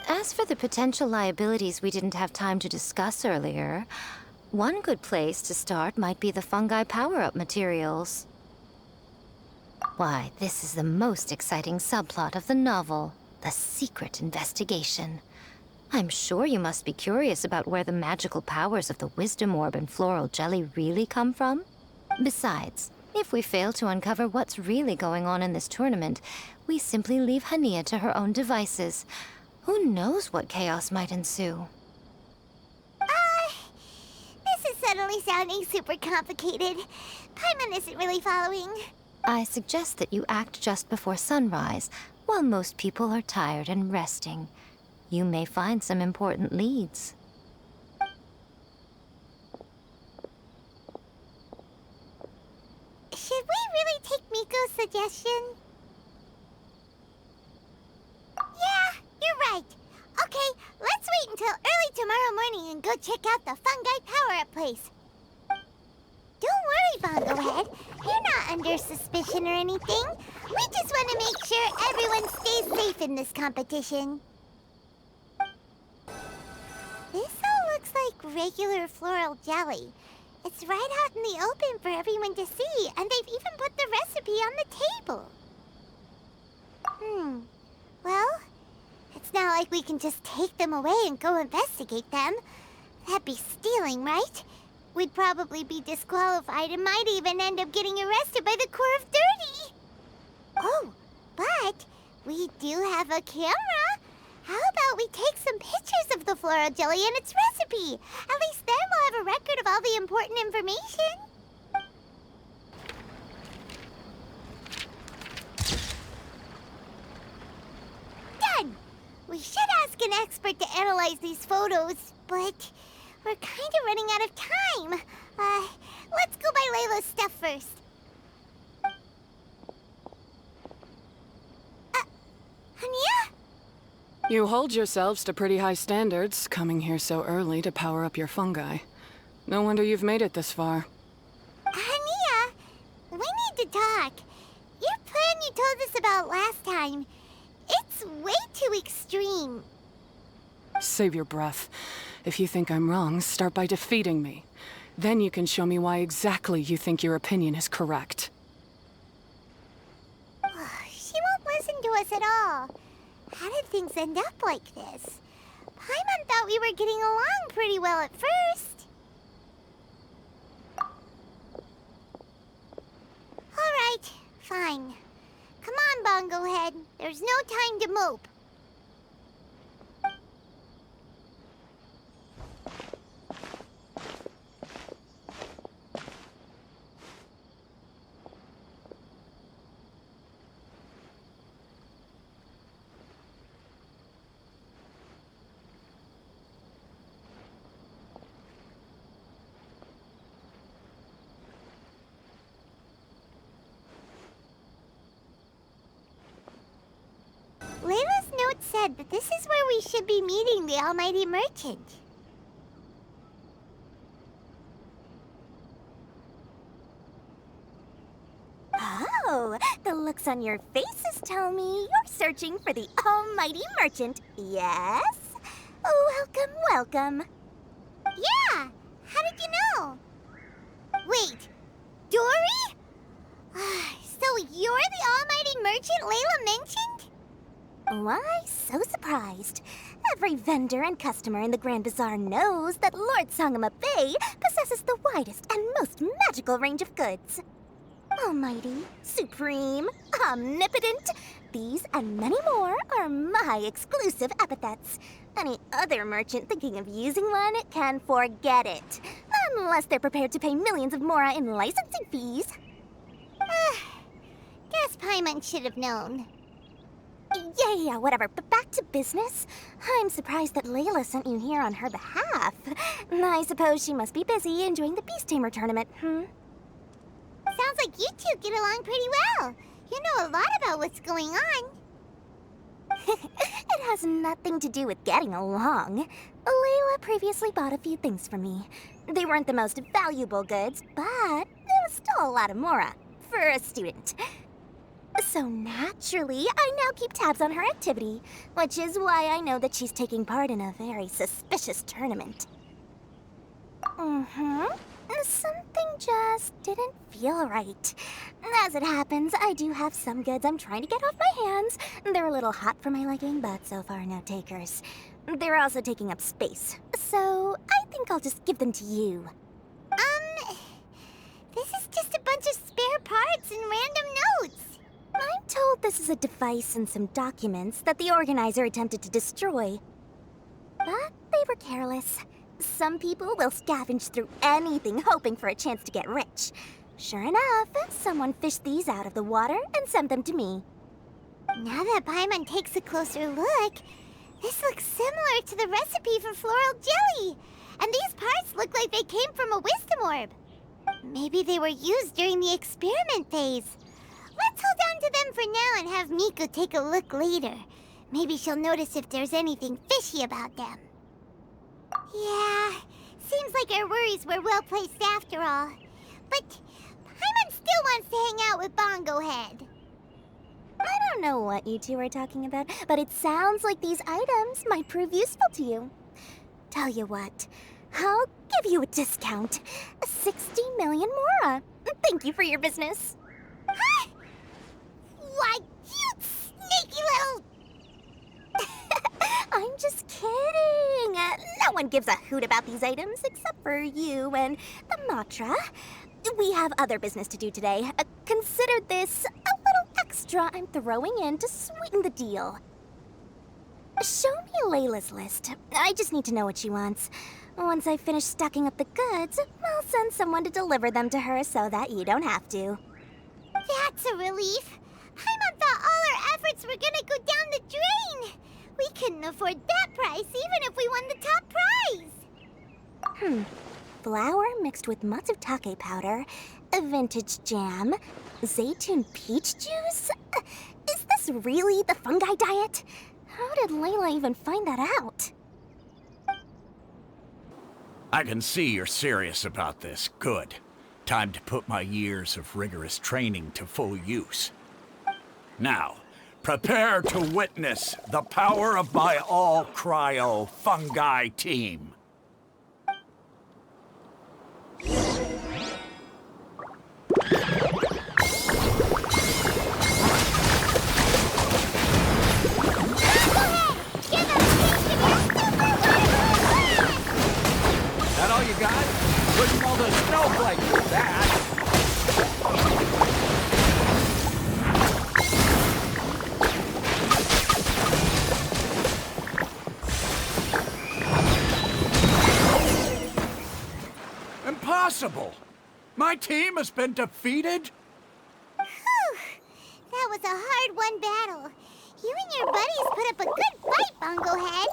As for the potential liabilities we didn't have time to discuss earlier, one good place to start might be the fungi power-up materials. Why, this is the most exciting subplot of the novel, the secret investigation. I'm sure you must be curious about where the magical powers of the Wisdom Orb and Floral Jelly really come from. Besides, if we fail to uncover what's really going on in this tournament, we simply leave Hania to her own devices. Who knows what chaos might ensue? This is suddenly sounding super complicated. Paimon isn't really following. I suggest that you act just before sunrise, while most people are tired and resting. You may find some important leads. Should we really take Miko's suggestion? Yeah, you're right. Okay, let's wait until early tomorrow morning and go check out the fungi power-up place. Don't worry, Bongo Head. You're not under suspicion or anything. We just want to make sure everyone stays safe in this competition. This all looks like regular floral jelly. It's right out in the open for everyone to see, and they've even put the recipe on the table. Well, it's not like we can just take them away and go investigate them. That'd be stealing, right? We'd probably be disqualified and might even end up getting arrested by the Corps of 30. Oh, but we do have a camera. How about we take some pictures of the floral jelly and its recipe? At least then we'll have a record of all the important information. Done! We should ask an expert to analyze these photos, but we're kind of running out of time. Let's go buy Layla's stuff first. Hania? You hold yourselves to pretty high standards, coming here so early to power up your fungi. No wonder you've made it this far. Hania, we need to talk. Your plan you told us about last time, it's way too extreme. Save your breath. If you think I'm wrong, start by defeating me. Then you can show me why exactly you think your opinion is correct. She won't listen to us at all. How did things end up like this? Paimon thought we were getting along pretty well at first. All right, fine. Come on, Bongo Head. There's no time to mope. Layla's note said that this is where we should be meeting the Almighty Merchant. Oh, the looks on your faces tell me you're searching for the Almighty Merchant, yes? Welcome, welcome. Yeah! How did you know? Wait, Dory? So you're the Almighty Merchant Layla mentioned? Why so surprised? Every vendor and customer in the Grand Bazaar knows that Lord Sangama Bay possesses the widest and most magical range of goods. Almighty, supreme, omnipotent, these and many more are my exclusive epithets. Any other merchant thinking of using one can forget it, unless they're prepared to pay millions of mora in licensing fees. Guess Paimon should have known. Yeah, whatever. But back to business. I'm surprised that Layla sent you here on her behalf. I suppose she must be busy enjoying the Beast Tamer tournament, Sounds like you two get along pretty well. You know a lot about what's going on. It has nothing to do with getting along. Layla previously bought a few things from me. They weren't the most valuable goods, but it was still a lot of mora for a student. So naturally, I now keep tabs on her activity, which is why I know that she's taking part in a very suspicious tournament. Something just didn't feel right. As it happens, I do have some goods I'm trying to get off my hands. They're a little hot for my liking, but so far no takers. They're also taking up space, so I think I'll just give them to you. This is just a bunch of spare parts and random notes. I'm told this is a device and some documents that the organizer attempted to destroy. But they were careless. Some people will scavenge through anything hoping for a chance to get rich. Sure enough, someone fished these out of the water and sent them to me. Now that Paimon takes a closer look, this looks similar to the recipe for floral jelly. And these parts look like they came from a wisdom orb. Maybe they were used during the experiment phase. Let's hold on to them for now and have Miku take a look later. Maybe she'll notice if there's anything fishy about them. Yeah, seems like our worries were well placed after all. But Paimon still wants to hang out with Bongo Head. I don't know what you two are talking about, but it sounds like these items might prove useful to you. Tell you what, I'll give you a discount. 60 million mora. Thank you for your business. Huh? Why, you sneaky little... I'm just kidding. No one gives a hoot about these items except for you and the Matra. We have other business to do today. Consider this a little extra I'm throwing in to sweeten the deal. Show me Layla's list. I just need to know what she wants. Once I finish stacking up the goods, I'll send someone to deliver them to her so that you don't have to. That's a relief. Paimon thought all our efforts were gonna go down the drain. We couldn't afford that price even if we won the top prize. Flour mixed with matsutake powder, a vintage jam, zaytun peach juice? Is this really the fungi diet? How did Layla even find that out? I can see you're serious about this. Good. Time to put my years of rigorous training to full use. Now, prepare to witness the power of my all-cryo fungi team. Give us a taste of your super Impossible! My team has been defeated? Whew. That was a hard-won battle. You and your buddies put up a good fight, Bungo Head.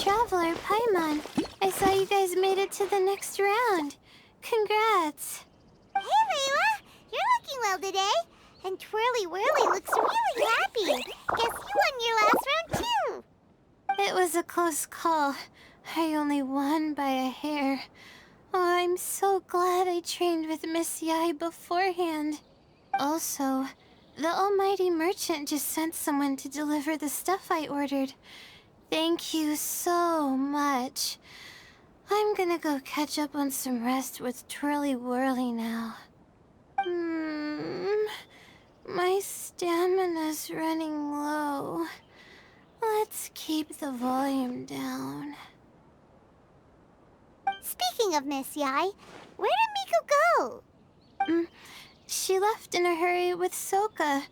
Traveler, Paimon, I saw you guys made it to the next round. Congrats. Hey, Layla. You're looking well today. And Twirly Whirly looks really happy. Guess you won your last round, too. It was a close call. I only won by a hair. Oh, I'm so glad I trained with Miss Yai beforehand. Also, the almighty merchant just sent someone to deliver the stuff I ordered. Thank you so much. I'm gonna go catch up on some rest with Twirly Whirly now. My stamina's running low. Let's keep the volume down. Speaking of Miss Yai, where did Miko go? She left in a hurry with Soka.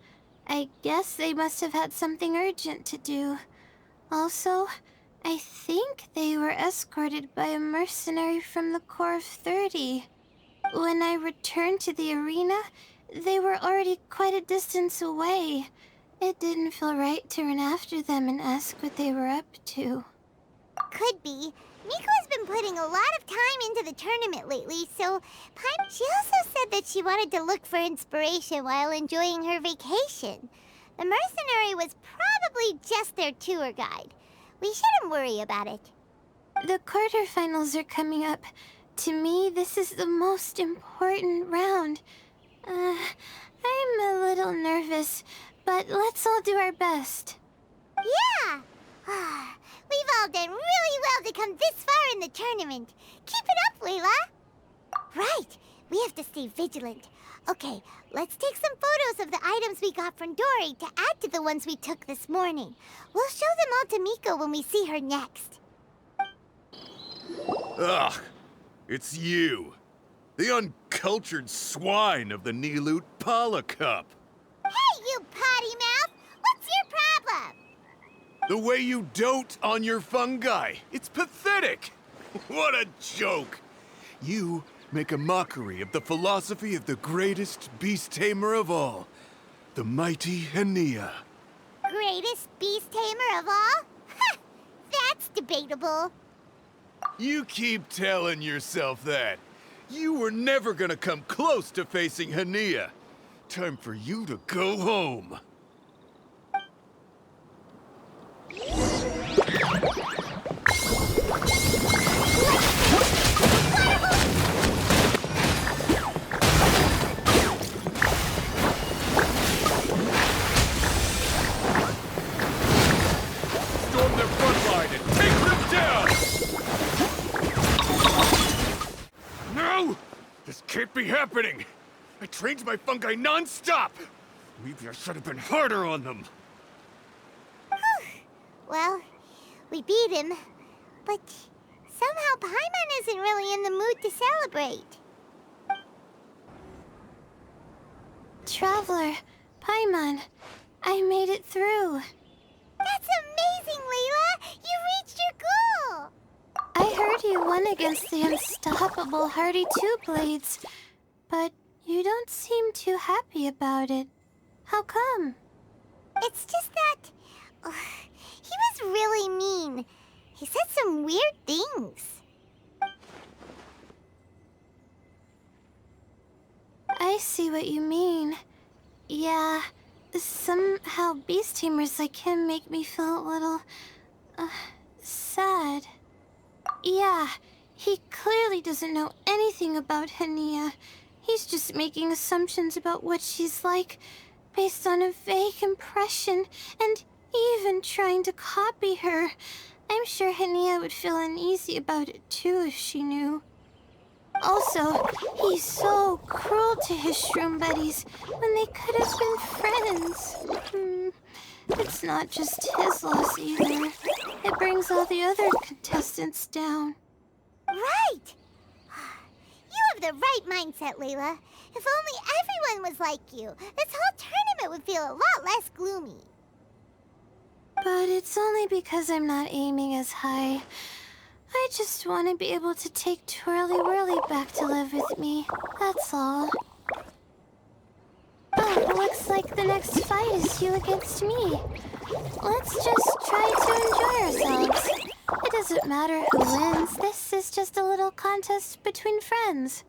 I guess they must have had something urgent to do. Also, I think they were escorted by a mercenary from the Corps of 30. When I returned to the arena, they were already quite a distance away. It didn't feel right to run after them and ask what they were up to. Could be. Miko has been putting a lot of time into the tournament lately, so she also said that she wanted to look for inspiration while enjoying her vacation. The mercenary was probably just their tour guide. We shouldn't worry about it. The quarterfinals are coming up. To me, this is the most important round. I'm a little nervous, but let's all do our best. Yeah! We've all done really well to come this far in the tournament. Keep it up, Layla. Right. We have to stay vigilant. Okay, let's take some photos of the items we got from Dory to add to the ones we took this morning. We'll show them all to Miko when we see her next. Ugh, it's you. The uncultured swine of the Nilut Pala Cup. Hey, you potty mouth! What's your problem? The way you dote on your fungi. It's pathetic. What a joke. You make a mockery of the philosophy of the greatest beast tamer of all, the mighty Hania. Greatest beast tamer of all? Ha! That's debatable. You keep telling yourself that. You were never gonna come close to facing Hania. Time for you to go home. Storm their front line and take them down! No! This can't be happening! I trained my fungi non-stop! Maybe I should have been harder on them. Well, we beat him, but somehow Paimon isn't really in the mood to celebrate. Traveler, Paimon, I made it through. That's amazing, Layla! You reached your goal! I heard you won against the unstoppable Hardy Two-Blades, but you don't seem too happy about it. How come? It's just that... he was really mean. He said some weird things. I see what you mean. Yeah, somehow beast tamers like him make me feel a little... sad. Yeah, he clearly doesn't know anything about Hania. He's just making assumptions about what she's like based on a vague impression and even trying to copy her. I'm sure Hania would feel uneasy about it too if she knew. Also, he's so cruel to his shroom buddies when they could have been friends. It's not just his loss either. It brings all the other contestants down. Right! the right mindset, Layla. If only everyone was like you, this whole tournament would feel a lot less gloomy. But it's only because I'm not aiming as high. I just want to be able to take Twirly Whirly back to live with me. That's all. Oh, looks like the next fight is you against me. Let's just try to enjoy ourselves. It doesn't matter who wins. This is just a little contest between friends.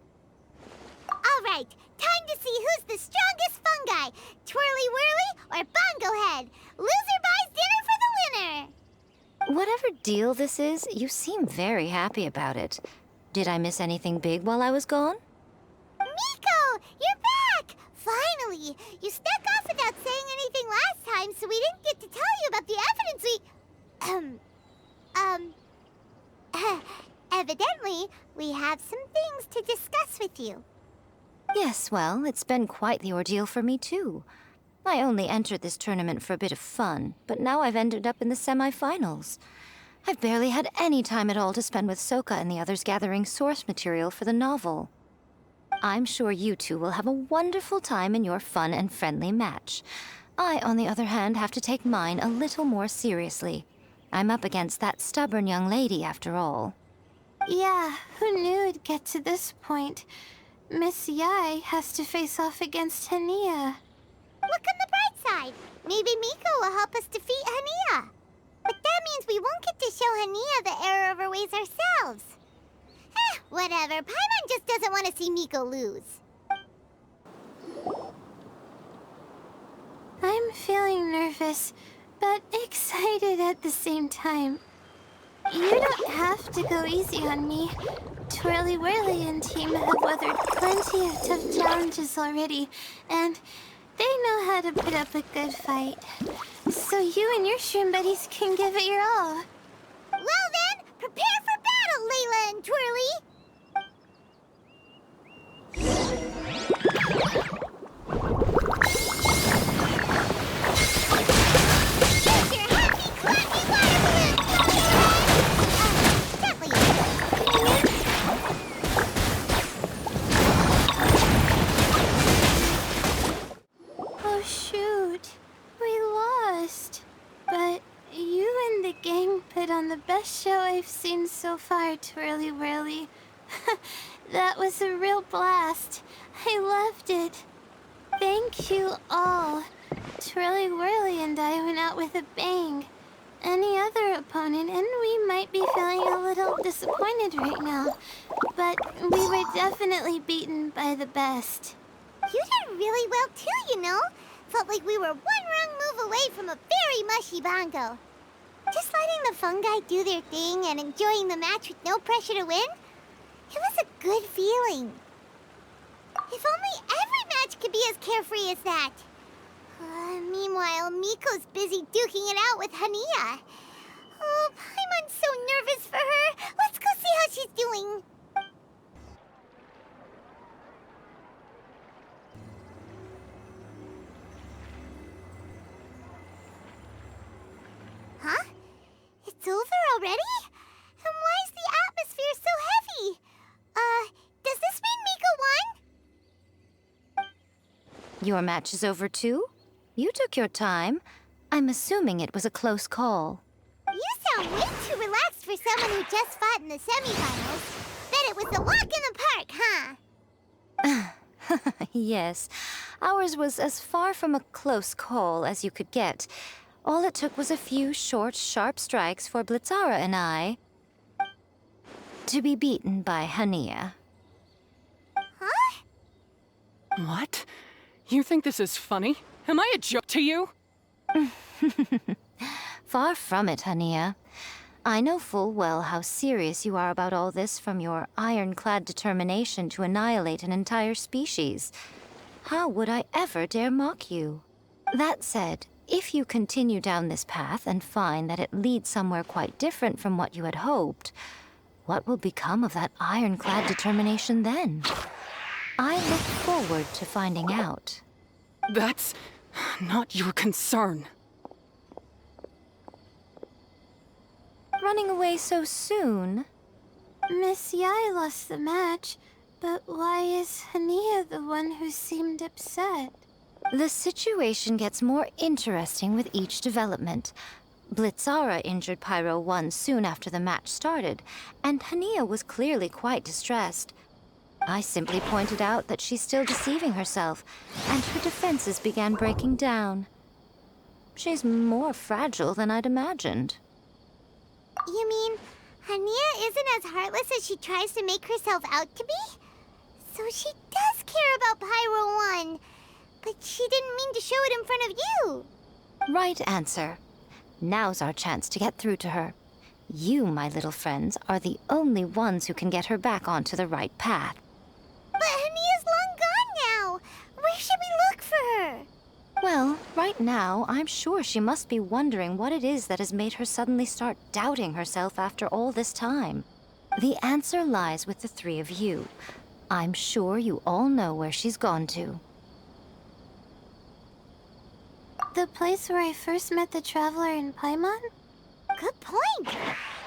All right, time to see who's the strongest fungi, Twirly Whirly or Bongo Head. Loser buys dinner for the winner. Whatever deal this is, you seem very happy about it. Did I miss anything big while I was gone? Miko, you're back! Finally! You snuck off without saying anything last time, so we didn't get to tell you about the evidence evidently, we have some things to discuss with you. Yes, well, it's been quite the ordeal for me, too. I only entered this tournament for a bit of fun, but now I've ended up in the semi-finals. I've barely had any time at all to spend with Soka and the others gathering source material for the novel. I'm sure you two will have a wonderful time in your fun and friendly match. I, on the other hand, have to take mine a little more seriously. I'm up against that stubborn young lady, after all. Yeah, who knew it'd get to this point? Miss Yai has to face off against Hania. Look on the bright side. Maybe Miko will help us defeat Hania. But that means we won't get to show Hania the error of our ways ourselves. Whatever. Paimon just doesn't want to see Miko lose. I'm feeling nervous, but excited at the same time. You don't have to go easy on me. Twirly Whirly and team have weathered plenty of tough challenges already, and they know how to put up a good fight. So you and your shroom buddies can give it your all. Well then, prepare for battle, Layla and Twirly! Here's your happy, clappy water balloon, gently. Oh shoot, we lost. But you and the gang put on the best show I've seen so far, Twirly Whirly. That was a real blast. I loved it. Thank you all. Twirly Whirly and I went out with a bang. Any other opponent, and we might be feeling a little disappointed right now, but we were definitely beaten by the best. You did really well too, you know. Felt like we were one wrong move away from a very mushy bongo. Just letting the fungi do their thing and enjoying the match with no pressure to win, it was a good feeling. If only every match could be as carefree as that. Meanwhile, Miko's busy duking it out with Hania. Oh, Paimon's so nervous for her. Let's go see how she's doing. Huh? It's over already? And why is the atmosphere so heavy? Does this mean Miko won? Your match is over, too? You took your time. I'm assuming it was a close call. You sound way too relaxed for someone who just fought in the semifinals. Bet it was a walk in the park, huh? Yes, ours was as far from a close call as you could get. All it took was a few short, sharp strikes for Blitzara and I to be beaten by Hania. Huh? What? You think this is funny? Am I a joke to you? Far from it, Hania. I know full well how serious you are about all this, from your ironclad determination to annihilate an entire species. How would I ever dare mock you? That said, if you continue down this path and find that it leads somewhere quite different from what you had hoped, what will become of that ironclad determination then? I look forward to finding out. That's not your concern. Running away so soon? Miss Yai lost the match, But why is Hania the one who seemed upset? The situation gets more interesting with each development. Blitzara injured Pyro 1 soon after the match started, and Hania was clearly quite distressed. I simply pointed out that she's still deceiving herself, and her defenses began breaking down. She's more fragile than I'd imagined. You mean Hania isn't as heartless as she tries to make herself out to be? So she does care about Pyro 1, but she didn't mean to show it in front of you. Right answer. Now's our chance to get through to her. You, my little friends, are the only ones who can get her back onto the right path. But Hania's long gone now. Where should we look for her? Well, right now, I'm sure she must be wondering what it is that has made her suddenly start doubting herself after all this time. The answer lies with the three of you. I'm sure you all know where she's gone to. The place where I first met the traveler in Paimon? Good point.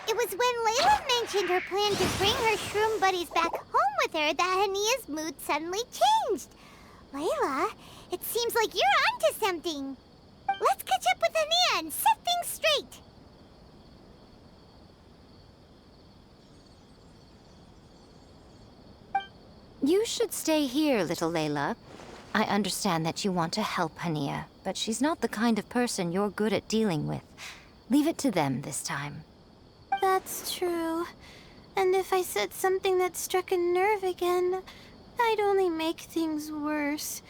It was when Layla mentioned her plan to bring her shroom buddies back home with her that Hania's mood suddenly changed. Layla, it seems like you're onto something. Let's catch up with Hania and set things straight. You should stay here, little Layla. I understand that you want to help Hania, but she's not the kind of person you're good at dealing with. Leave it to them this time. That's true. And if I said something that struck a nerve again, I'd only make things worse.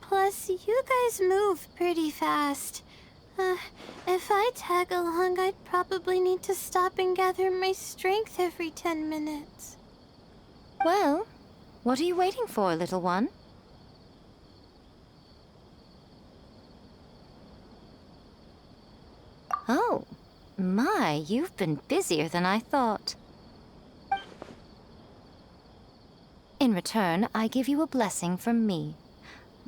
Plus, you guys move pretty fast. If I tag along, I'd probably need to stop and gather my strength every 10 minutes. Well, what are you waiting for, little one? Oh, my, you've been busier than I thought. In return, I give you a blessing from me.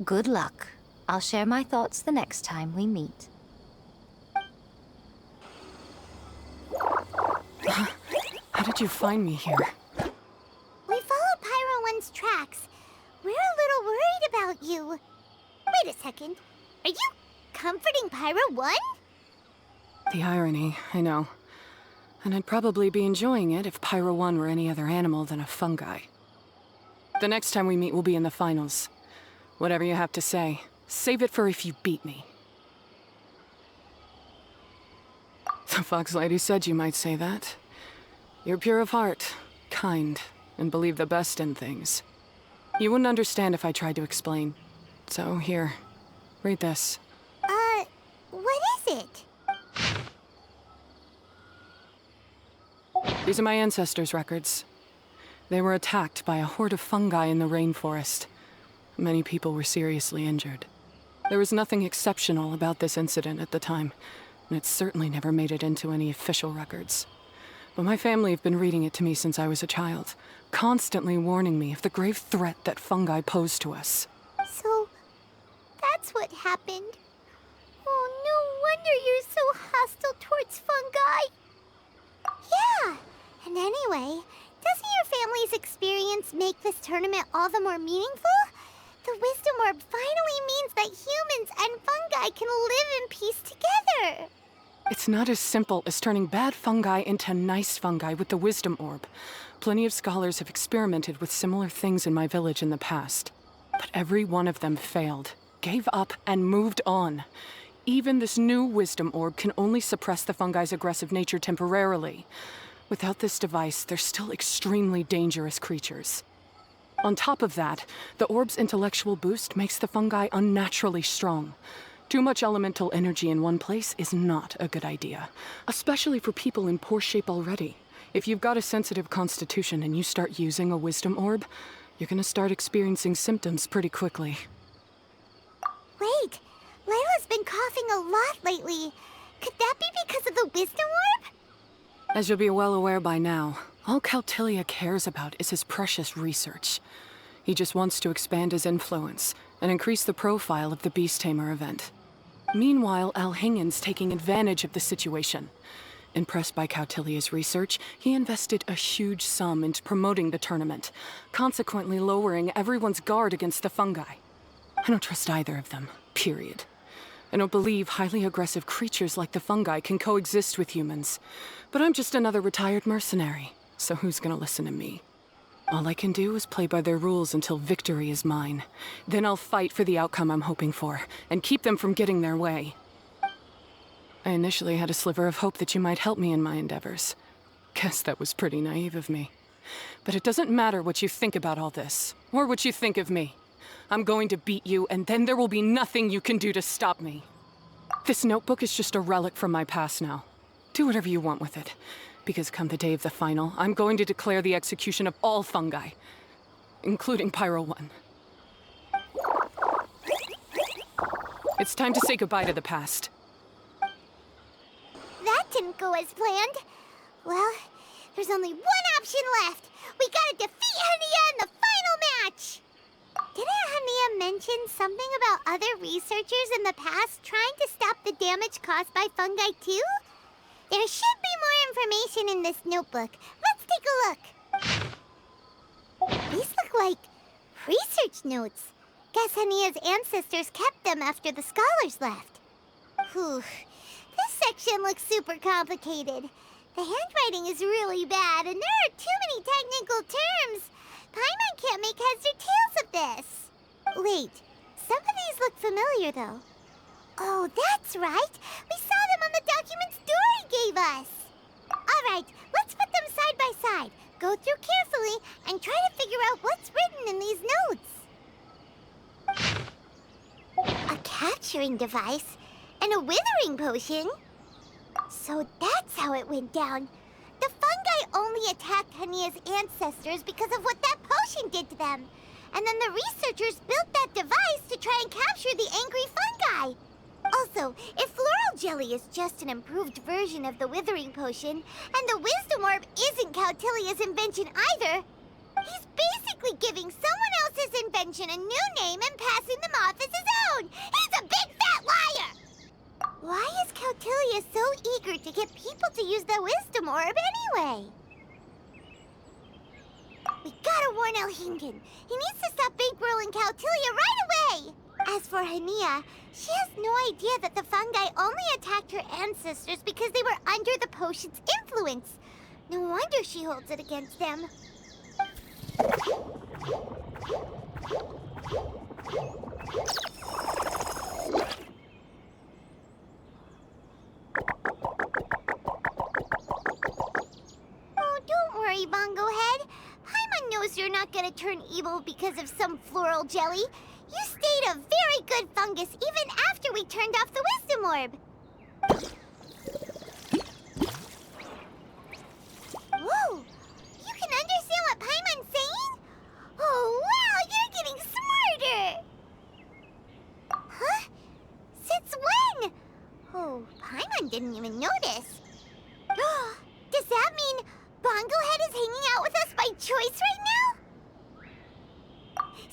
Good luck. I'll share my thoughts the next time we meet. How did you find me here? We followed Pyro 1's tracks. We're a little worried about you. Wait a second. Are you comforting Pyro 1? The irony, I know. And I'd probably be enjoying it if Pyro 1 were any other animal than a fungi. The next time we meet will be in the finals. Whatever you have to say, save it for if you beat me. The Fox Lady said you might say that. You're pure of heart, kind, and believe the best in things. You wouldn't understand if I tried to explain. So here, read this. What is it? These are my ancestors' records. They were attacked by a horde of fungi in the rainforest. Many people were seriously injured. There was nothing exceptional about this incident at the time, and it certainly never made it into any official records. But my family have been reading it to me since I was a child, constantly warning me of the grave threat that fungi pose to us. So, that's what happened. Oh, no wonder you're so hostile towards fungi. Yeah, and anyway, doesn't your family's experience make this tournament all the more meaningful? The Wisdom Orb finally means that humans and fungi can live in peace together. It's not as simple as turning bad fungi into nice fungi with the Wisdom Orb. Plenty of scholars have experimented with similar things in my village in the past. But every one of them failed, gave up, and moved on. Even this new Wisdom Orb can only suppress the fungi's aggressive nature temporarily. Without this device, they're still extremely dangerous creatures. On top of that, the orb's intellectual boost makes the fungi unnaturally strong. Too much elemental energy in one place is not a good idea, especially for people in poor shape already. If you've got a sensitive constitution and you start using a Wisdom Orb, you're gonna start experiencing symptoms pretty quickly. Wait, Layla's been coughing a lot lately. Could that be because of the Wisdom Orb? As you'll be well aware by now, all Kautilya cares about is his precious research. He just wants to expand his influence and increase the profile of the Beast Tamer event. Meanwhile, Alhingen's taking advantage of the situation. Impressed by Cautilia's research, he invested a huge sum into promoting the tournament, consequently lowering everyone's guard against the fungi. I don't trust either of them, period. I don't believe highly aggressive creatures like the fungi can coexist with humans. But I'm just another retired mercenary, so who's gonna listen to me? All I can do is play by their rules until victory is mine. Then I'll fight for the outcome I'm hoping for, and keep them from getting their way. I initially had a sliver of hope that you might help me in my endeavors. Guess that was pretty naive of me. But it doesn't matter what you think about all this, or what you think of me. I'm going to beat you, and then there will be nothing you can do to stop me. This notebook is just a relic from my past now. Do whatever you want with it. Because come the day of the final, I'm going to declare the execution of all fungi, including Pyro 1. It's time to say goodbye to the past. That didn't go as planned. Well, there's only one option left. We gotta defeat Hania in the final match! Didn't Hania mention something about other researchers in the past trying to stop the damage caused by fungi too? There should be more information in this notebook. Let's take a look. These look like research notes. Guess Hania's ancestors kept them after the scholars left. Whew. This section looks super complicated. The handwriting is really bad, and there are too many technical terms. Paimon can't make heads or tails of this. Wait, some of these look familiar, though. Oh, that's right. We saw them on the documents Dory gave us. All right, let's put them side by side. Go through carefully and try to figure out what's written in these notes. A capturing device and a withering potion? So that's how it went down. The fungi only attacked Hania's ancestors because of what that potion did to them. And then the researchers built that device to try and capture the angry fungi. Also, if floral jelly is just an improved version of the withering potion, and the wisdom orb isn't Cautilia's invention either, he's basically giving someone else's invention a new name and passing them off as his own. He's a big fat liar! Why is Cautilia so eager to get people to use the wisdom orb anyway? We gotta warn Elhingen. He needs to stop bankrolling Cautilia right away! As for Hania, she has no idea that the fungi only attacked her ancestors because they were under the potion's influence. No wonder she holds it against them. Oh, don't worry, Bongo Head. Paimon knows you're not gonna turn evil because of some floral jelly. You stayed a very good fungus even after we turned off the wisdom orb. Whoa! You can understand what Paimon's saying? Oh, wow! You're getting smarter! Huh? Since when? Oh, Paimon didn't even notice. Does that mean Bongo Head is hanging out with us by choice right now?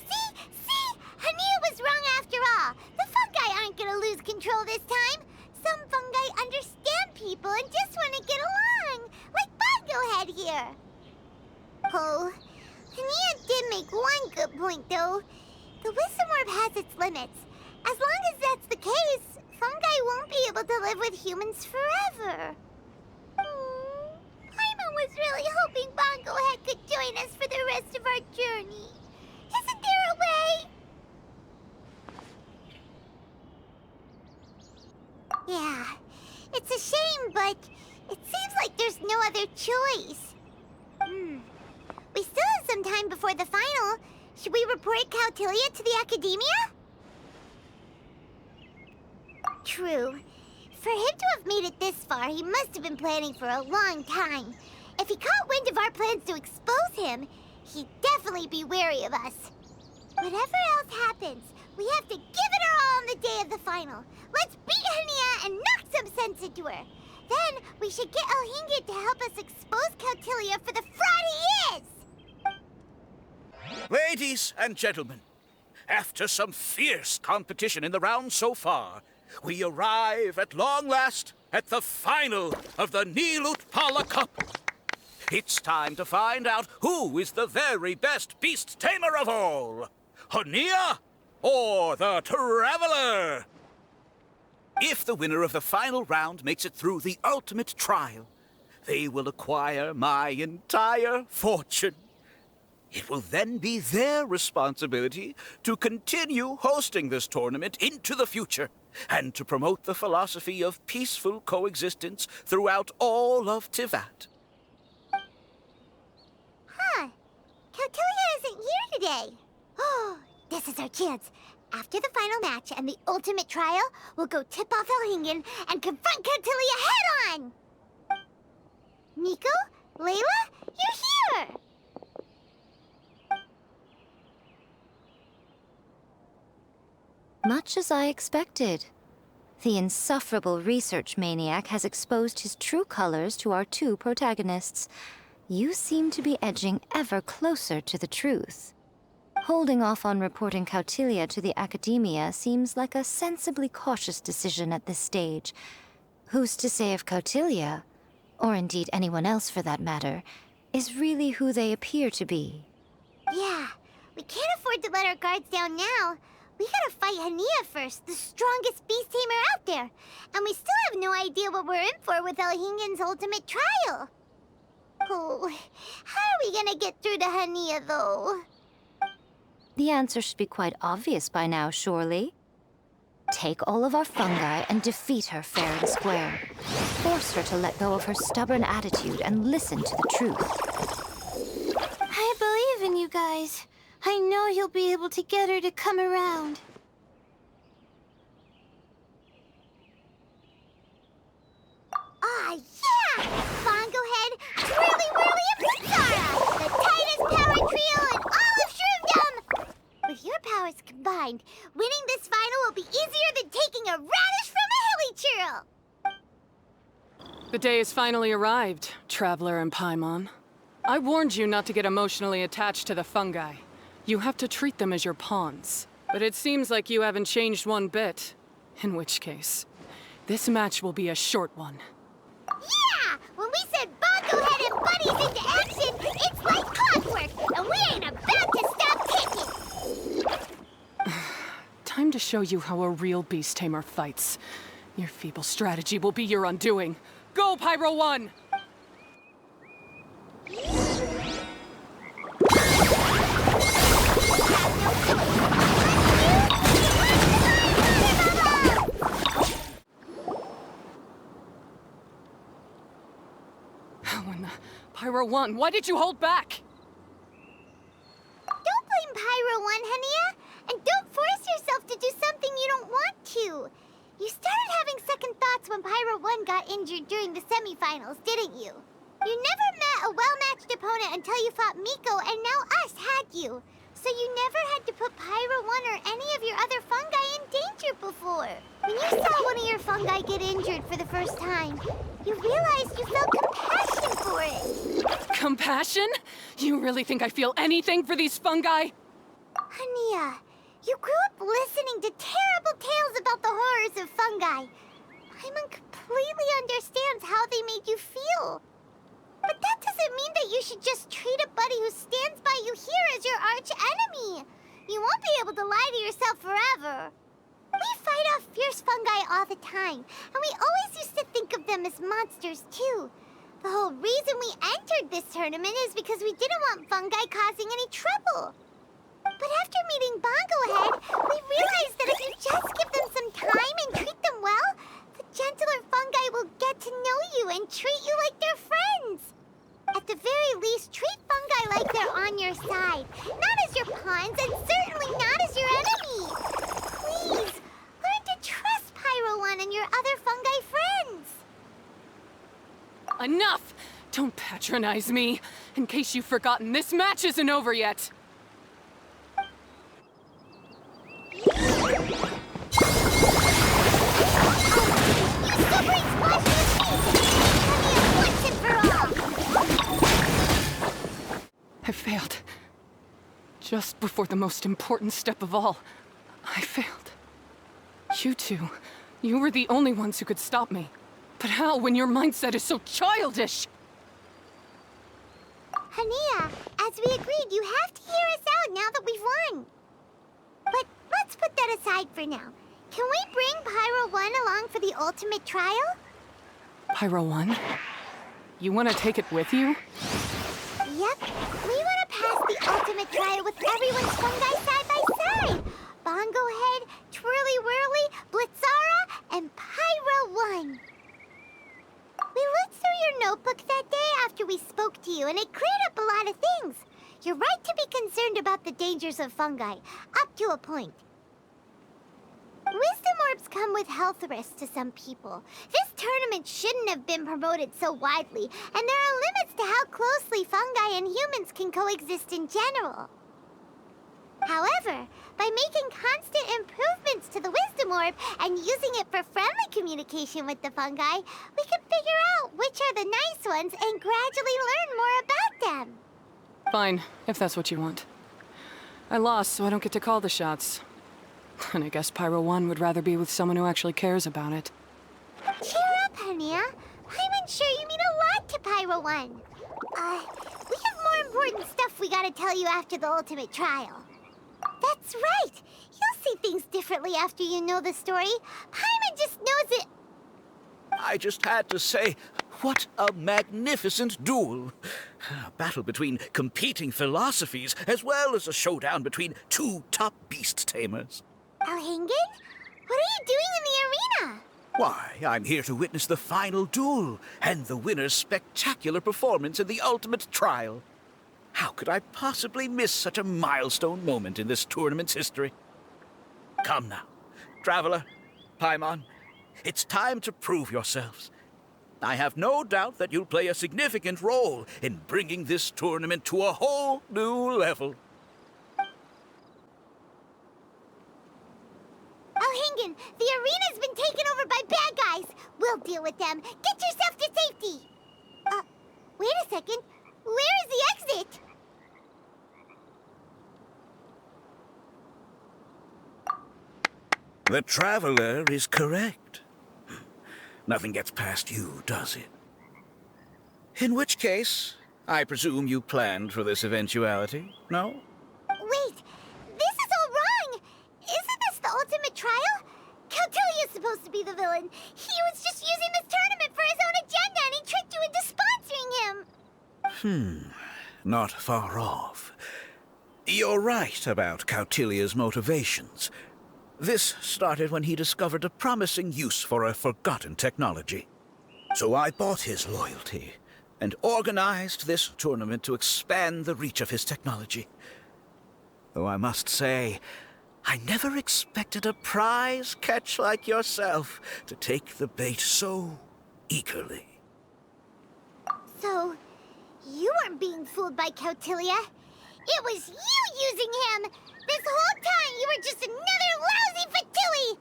See? Hania was wrong after all. The fungi aren't gonna lose control this time. Some fungi understand people and just want to get along, like Bongo Head here. Oh, Hania did make one good point, though. The wisdom orb has its limits. As long as that's the case, fungi won't be able to live with humans forever. Paimon was really hoping Bongo Head could join us for the rest of our journey. Isn't there a way? Yeah, it's a shame, but it seems like there's no other choice. We still have some time before the final. Should we report Cautilia to the Academia? True. For him to have made it this far, he must have been planning for a long time. If he caught wind of our plans to expose him, he'd definitely be wary of us. Whatever else happens, we have to give it our all on the day of the final. Let's beat Hania and knock some sense into her. Then we should get Elhingen to help us expose Cautilia for the fraud he is! Ladies and gentlemen, after some fierce competition in the round so far, we arrive at long last at the final of the Nilut Pala Cup. It's time to find out who is the very best beast tamer of all. Hania or the Traveler? If the winner of the final round makes it through the ultimate trial, they will acquire my entire fortune. It will then be their responsibility to continue hosting this tournament into the future and to promote the philosophy of peaceful coexistence throughout all of Tivat. Huh. Kautilya isn't here today. Oh, this is our chance. After the final match and the ultimate trial, we'll go tip off Elhingen and confront Kautilya head-on! Nico? Layla? You're here! Much as I expected. The insufferable research maniac has exposed his true colors to our two protagonists. You seem to be edging ever closer to the truth. Holding off on reporting Kautilya to the Academia seems like a sensibly cautious decision at this stage. Who's to say if Kautilya, or indeed anyone else for that matter, is really who they appear to be? Yeah, we can't afford to let our guards down now. We gotta fight Hania first, the strongest beast tamer out there. And we still have no idea what we're in for with Elhingen's ultimate trial. Oh, how are we gonna get through to Hania, though? The answer should be quite obvious by now, surely. Take all of our fungi and defeat her fair and square. Force her to let go of her stubborn attitude and listen to the truth. I believe in you guys. I know you'll be able to get her to come around. Ah, yeah! Bongo Head, Twirly Whirly, and Pizzara! The tightest power trio in all of Shroomdom! With your powers combined, winning this final will be easier than taking a radish from a hilly churl! The day has finally arrived, Traveler and Paimon. I warned you not to get emotionally attached to the fungi. You have to treat them as your pawns. But it seems like you haven't changed one bit. In which case, this match will be a short one. Yeah! When we said Bongo Head and Buddies into action, it's like clockwork, and we ain't about to stop kicking! Time to show you how a real beast tamer fights. Your feeble strategy will be your undoing. Go, Pyro 1! When the Pyro 1, why did you hold back? Don't blame Pyro 1, Hania, and don't force yourself to do something you don't want to. You started having second thoughts when Pyro 1 got injured during the semifinals, didn't you? You never met a well-matched opponent until you fought Miko, and now us had you. So you never had to put Pyro 1 or any of your other fungi in danger before. When you saw one of your fungi get injured for the first time, you realized you felt compassion for it. Compassion? You really think I feel anything for these fungi? Hania, you grew up listening to terrible tales about the horrors of fungi. Paimon completely understands how they made you feel. But that doesn't mean that you should just treat a buddy who stands by you here as your arch enemy. You won't be able to lie to yourself forever. We fight off fierce fungi all the time, and we always used to think of them as monsters too. The whole reason we entered this tournament is because we didn't want fungi causing any trouble. But after meeting Bongo Head, we realized that if you just give them some time and treat them well, the gentler fungi will get to know you and treat you like their friends. At the very least, treat fungi like they're on your side, not as your pawns and certainly not as your enemy. Please, learn to trust Pyro 1 and your other fungi friends. Enough! Don't patronize me. In case you've forgotten, this match isn't over yet. I failed. Just before the most important step of all, I failed. You two, You were the only ones who could stop me. But how when your mindset is so childish? Hania, as we agreed, you have to hear us out now that we've won. But let's put that aside for now. Can we bring Pyro 1 along for the ultimate trial? Pyro 1? You want to take it with you? Yep. We want to pass the ultimate trial with everyone's fungi side by side. Bongo Head, Twirly Whirly, Blitzara, and Pyro 1. We looked through your notebook that day after we spoke to you, and it cleared up a lot of things. You're right to be concerned about the dangers of fungi, up to a point. Wisdom orbs come with health risks to some people. This tournament shouldn't have been promoted so widely, and there are limits to how closely fungi and humans can coexist in general. However, by making constant improvements to the Wisdom Orb and using it for friendly communication with the fungi, we can figure out which are the nice ones and gradually learn more about them. Fine, if that's what you want. I lost, so I don't get to call the shots. And I guess Pyro 1 would rather be with someone who actually cares about it. Cheer up, Hania. I'm sure you mean a lot to Pyro 1. We have more important stuff we gotta tell you after the ultimate trial. That's right. You'll see things differently after you know the story. Paimon just knows it. I just had to say, what a magnificent duel. A battle between competing philosophies, as well as a showdown between two top beast tamers. Alhingen? What are you doing in the arena? Why, I'm here to witness the final duel and the winner's spectacular performance in the ultimate trial. How could I possibly miss such a milestone moment in this tournament's history? Come now, Traveler, Paimon, it's time to prove yourselves. I have no doubt that you'll play a significant role in bringing this tournament to a whole new level. Alhingen, the arena's been taken over by bad guys. We'll deal with them. Get yourself to safety. Wait a second. Where is the exit? The Traveler is correct. Nothing gets past you, does it? In which case, I presume you planned for this eventuality, no? Wait, this is all wrong. Isn't this the ultimate trial? Cautilia's supposed to be the villain. He was just using this tournament for his own agenda, and he tricked you into sponsoring him. Not far off. You're right about Cautilia's motivations. This started when he discovered a promising use for a forgotten technology. So I bought his loyalty and organized this tournament to expand the reach of his technology. Though I must say, I never expected a prize catch like yourself to take the bait so eagerly. So, you weren't being fooled by Cautilia. It was you using him! This whole time you were just another lousy Fatilli!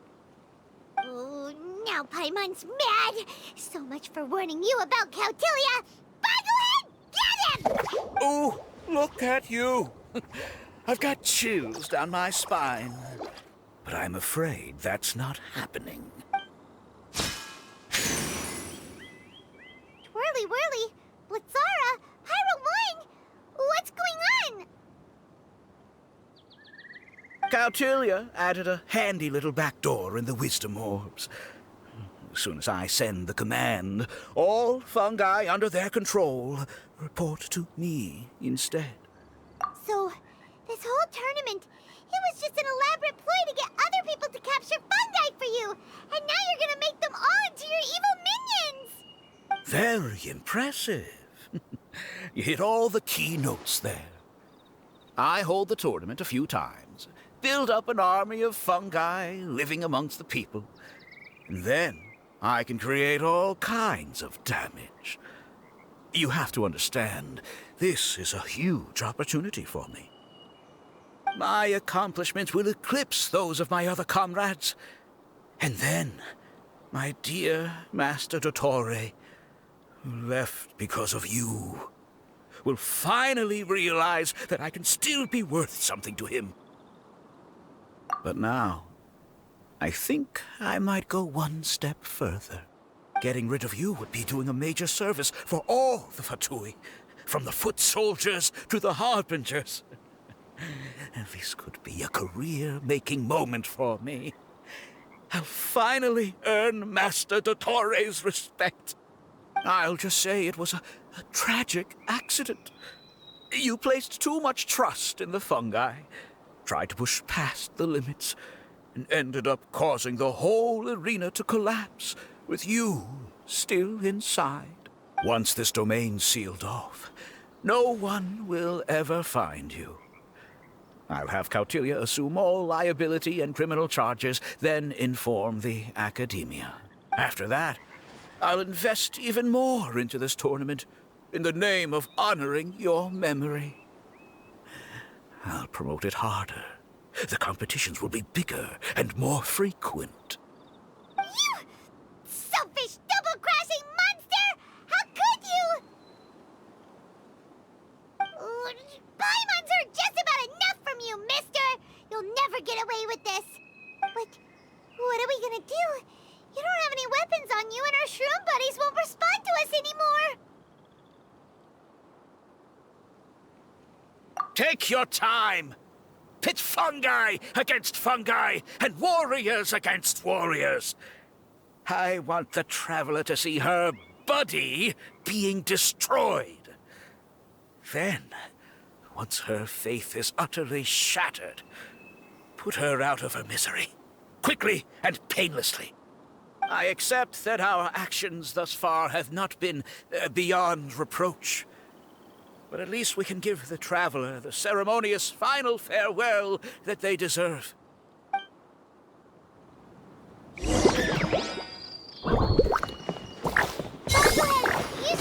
Oh, now Paimon's mad! So much for warning you about Cautilia! Boglehead, get him! Oh, look at you! I've got chills down my spine. But I'm afraid that's not happening. Twirly Whirly, Blitzara, Pyro 1! What's going on? Cautilia added a handy little back door in the Wisdom Orbs. As soon as I send the command, all fungi under their control report to me instead. So, this whole tournament, it was just an elaborate ploy to get other people to capture fungi for you! And now you're gonna make them all into your evil minions! Very impressive. You hit all the key notes there. I hold the tournament a few times, build up an army of fungi living amongst the people, and then I can create all kinds of damage. You have to understand, this is a huge opportunity for me. My accomplishments will eclipse those of my other comrades. And then, my dear Master Dottore, who left because of you, will finally realize that I can still be worth something to him. But now, I think I might go one step further. Getting rid of you would be doing a major service for all the Fatui, from the foot soldiers to the harbingers. This could be a career-making moment for me. I'll finally earn Master Dottore's respect. I'll just say it was a tragic accident. You placed too much trust in the fungi, tried to push past the limits, and ended up causing the whole arena to collapse, with you still inside. Once this domain's sealed off, no one will ever find you. I'll have Cautilia assume all liability and criminal charges, then inform the Academia. After that, I'll invest even more into this tournament in the name of honoring your memory. I'll promote it harder. The competitions will be bigger and more frequent. You selfish, double-crashing monster! How could you? Paimons are just about enough from you, mister! You'll never get away with this. But what are we gonna do? You don't have any weapons on you, and our shroom buddies won't respond to us anymore. Take your time. Pit fungi against fungi and warriors against warriors. I want the Traveler to see her buddy being destroyed. Then, once her faith is utterly shattered, put her out of her misery, quickly and painlessly. I accept that our actions thus far have not been beyond reproach. But at least we can give the Traveler the ceremonious final farewell that they deserve. Use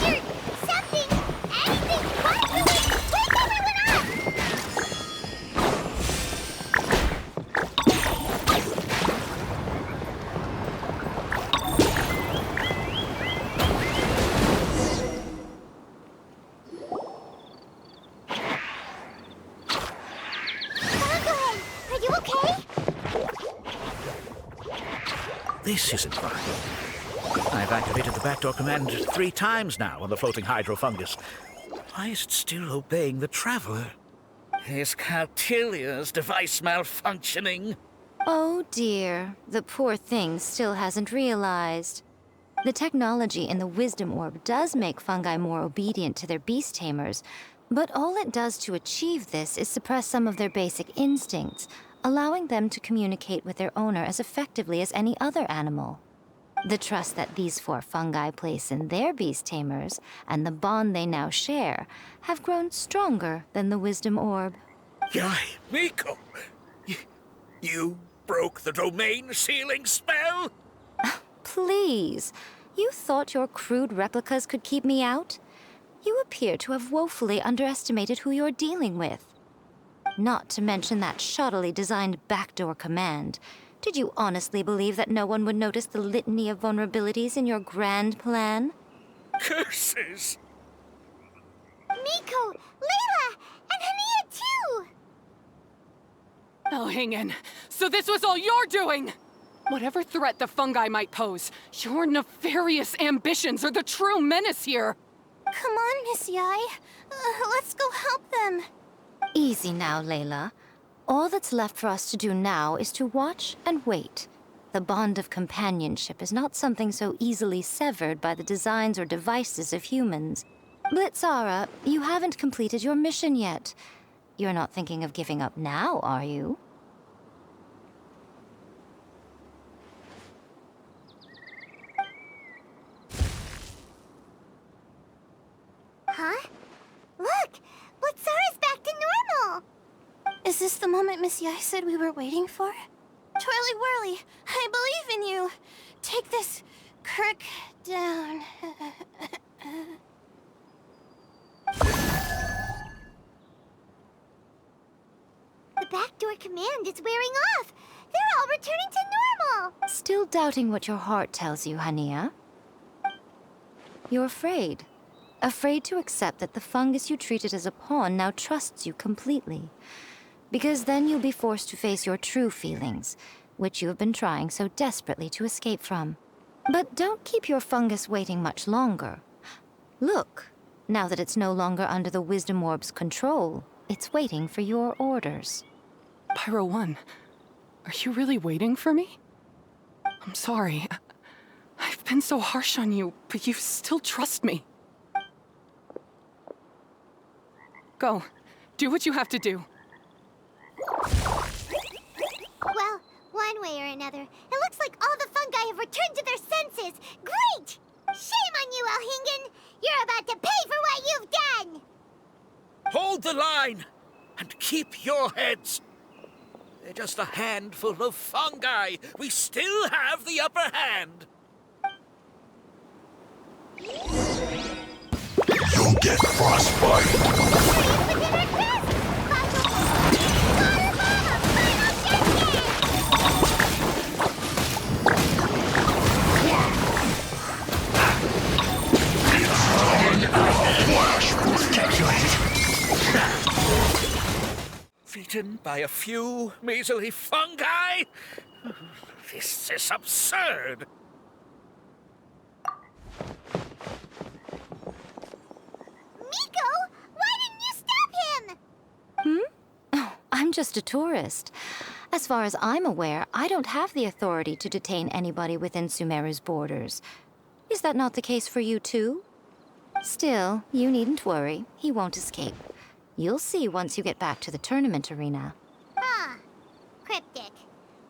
your something, anything, wake everyone up! Are you okay? This isn't right. I've activated the backdoor command 3 times now on the floating hydrofungus. Why is it still obeying the Traveler? Is Cautilia's device malfunctioning? Oh dear, the poor thing still hasn't realized. The technology in the Wisdom Orb does make fungi more obedient to their beast tamers, but all it does to achieve this is suppress some of their basic instincts, allowing them to communicate with their owner as effectively as any other animal. The trust that these 4 fungi place in their beast tamers, and the bond they now share, have grown stronger than the Wisdom Orb. Yai, Miko! You broke the domain sealing spell? Please, you thought your crude replicas could keep me out? You appear to have woefully underestimated who you're dealing with. Not to mention that shoddily designed backdoor command. Did you honestly believe that no one would notice the litany of vulnerabilities in your grand plan? Curses! Miko, Layla, and Hania too! Oh, hang in. So this was all you're doing! Whatever threat the fungi might pose, your nefarious ambitions are the true menace here! Come on, Miss Yai. Let's go help them. Easy now, Layla. All that's left for us to do now is to watch and wait. The bond of companionship is not something so easily severed by the designs or devices of humans. Blitzara, you haven't completed your mission yet. You're not thinking of giving up now, are you? Huh? Look! Blitzara's back to normal! Is this the moment Miss Yai said we were waiting for? Twirly Whirly, I believe in you. Take this crook down. The backdoor command is wearing off! They're all returning to normal! Still doubting what your heart tells you, Hania? You're afraid. Afraid to accept that the fungus you treated as a pawn now trusts you completely. Because then you'll be forced to face your true feelings. which you have been trying so desperately to escape from. But don't keep your fungus waiting much longer. Look, now that it's no longer under the Wisdom Orb's control, it's waiting for your orders. Pyro 1, are you really waiting for me? I'm sorry. I've been so harsh on you, but you still trust me. Go. Do what you have to do. Well, one way or another, it looks like all the fungi have returned to their senses. Great! Shame on you, Elhingen! You're about to pay for what you've done! Hold the line and keep your heads. They're just a handful of fungi. We still have the upper hand. You'll get frostbite. Beaten by a few measly fungi? This is absurd. Miko, why didn't you stop him? Oh, I'm just a tourist. As far as I'm aware, I don't have the authority to detain anybody within Sumeru's borders. Is that not the case for you too? Still, you needn't worry. He won't escape. You'll see once you get back to the tournament arena. Huh. Cryptic.